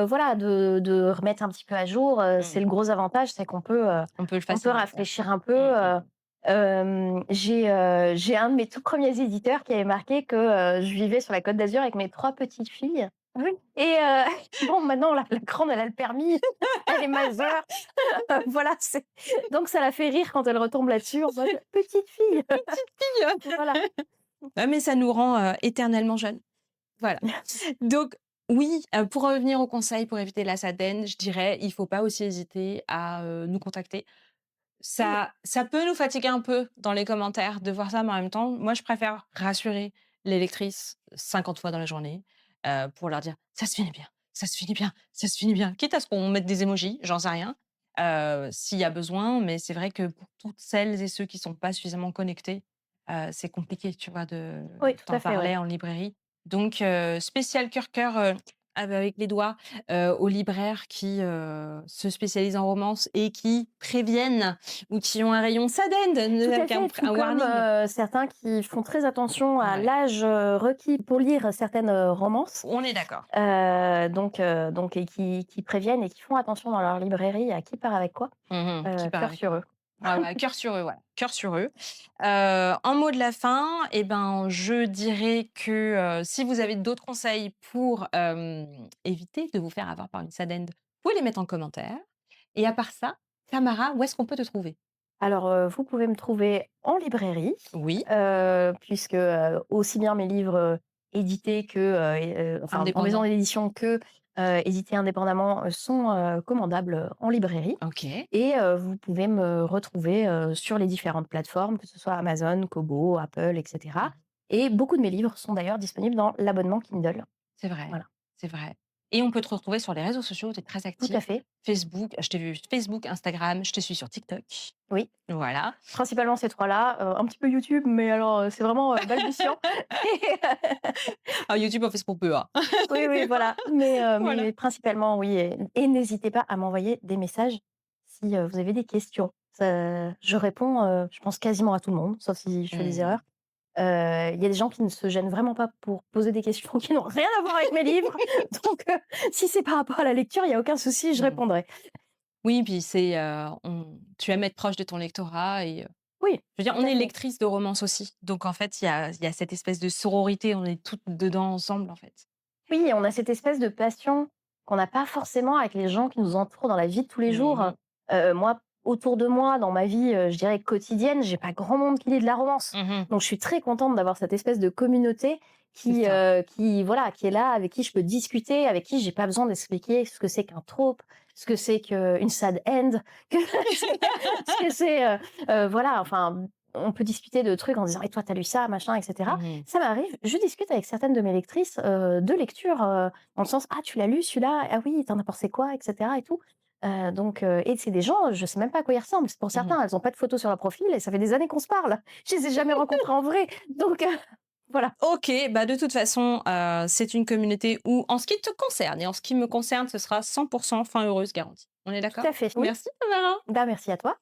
voilà, de remettre un petit peu à jour, c'est Mmh. le gros avantage, c'est On peut le qu'on peut faciliter. réfléchir un peu, Mmh, mmh. j'ai un de mes tout premiers éditeurs qui avait marqué que, je vivais sur la Côte d'Azur avec mes 3 petites filles. Oui. Et bon, maintenant la grande, elle a le permis, elle est majeure, voilà, c'est donc ça la fait rire quand elle retombe là-dessus en mode: «Petite fille!» Voilà. Ouais, mais ça nous rend, éternellement jeunes. Voilà. Donc oui, pour revenir aux conseils pour éviter la sadaine, je dirais, il faut pas aussi hésiter à, nous contacter. Oui, Ça peut nous fatiguer un peu dans les commentaires de voir ça, mais en même temps, moi je préfère rassurer les lectrices 50 fois dans la journée, pour leur dire: «Ça se finit bien, ça se finit bien, ça se finit bien». Quitte à ce qu'on mette des emojis, j'en sais rien, s'il y a besoin, mais c'est vrai que pour toutes celles et ceux qui sont pas suffisamment connectés, c'est compliqué, tu vois, oui, tout à d'en fait, ouais. parler en librairie. Donc spécial cœur, avec les doigts, aux libraires qui, se spécialisent en romance et qui préviennent ou qui ont un rayon Sadend, Tout à avec fait, tout un comme, warning. certains qui font très attention à Ouais, l'âge, requis pour lire certaines, romances, on est d'accord. donc et qui préviennent et qui font attention dans leur librairie à qui part avec quoi, Qui part cœur avec sur quoi? eux. Ouais, ouais, cœur sur eux, voilà, cœur sur eux. En mot de la fin, et ben, je dirais que, si vous avez d'autres conseils pour, éviter de vous faire avoir par une Sadend, vous pouvez les mettre en commentaire. Et à part ça, Tamara, où est-ce qu'on peut te trouver? Alors, vous pouvez me trouver en librairie, Oui, puisque, aussi bien mes livres, édités que, enfin en maison indépendant. d'édition que, édités indépendamment, sont, commandables, en librairie OK. et vous pouvez me retrouver, sur les différentes plateformes, que ce soit Amazon, Kobo, Apple et cetera Mmh. et beaucoup de mes livres sont d'ailleurs disponibles dans l'abonnement Kindle. C'est vrai, Voilà, c'est vrai. Et on peut te retrouver sur les réseaux sociaux, tu es très tout à active. fait, Facebook, je t'ai vu Facebook, Instagram, je te suis sur TikTok. oui. Voilà. Principalement ces 3 là, un petit peu YouTube, mais alors, c'est vraiment, balbutiant. Ah, YouTube, on fait ce qu'on peut, hein. Oui, oui, voilà, mais Voilà. principalement oui et n'hésitez pas à m'envoyer des messages si, vous avez des questions. Je réponds, je pense quasiment à tout le monde, sauf si je fais des Mmh. erreurs. Il y a des gens qui ne se gênent vraiment pas pour poser des questions qui n'ont rien à voir avec mes livres, donc si c'est par rapport à la lecture, il y a aucun souci, je Mmh. répondrai. Oui, puis c'est, tu aimes être proche de ton lectorat et Oui, je veux dire, tout on à est fait. lectrices de romances aussi. Donc en fait, il y a cette espèce de sororité, on est toutes dedans ensemble, en fait. Oui, on a cette espèce de passion qu'on n'a pas forcément avec les gens qui nous entourent dans la vie de tous les jours. Mmh. Moi, autour de moi, dans ma vie, je dirais quotidienne, j'ai pas grand monde qui lit de la romance. Mmh. Donc je suis très contente d'avoir cette espèce de communauté C'est ça. qui voilà, qui est là, avec qui je peux discuter, avec qui j'ai pas besoin d'expliquer ce que c'est qu'un trope, ce que c'est qu'une sad end, que ce que c'est, voilà, enfin, on peut discuter de trucs en disant: «Et toi, tu as lu ça, machin?» et cetera. Mmh. Ça m'arrive, je discute avec certaines de mes lectrices, de lecture, dans le sens: «Ah, tu l'as lu celui-là? Ah oui, tu en as pensé quoi?» et cetera et tout. Donc et c'est des gens, je sais même pas à quoi ils ressemblent. Pour Mmh. certains, elles ont pas de photos sur leur profil et ça fait des années qu'on se parle. Je les ai jamais rencontrés en vrai, donc voilà. OK, bah, de toute façon, c'est une communauté où, en ce qui te concerne et en ce qui me concerne, ce sera 100 fin heureuse garantie. On est Tout d'accord? à fait, oui. Merci Tamara. Bah, merci à toi.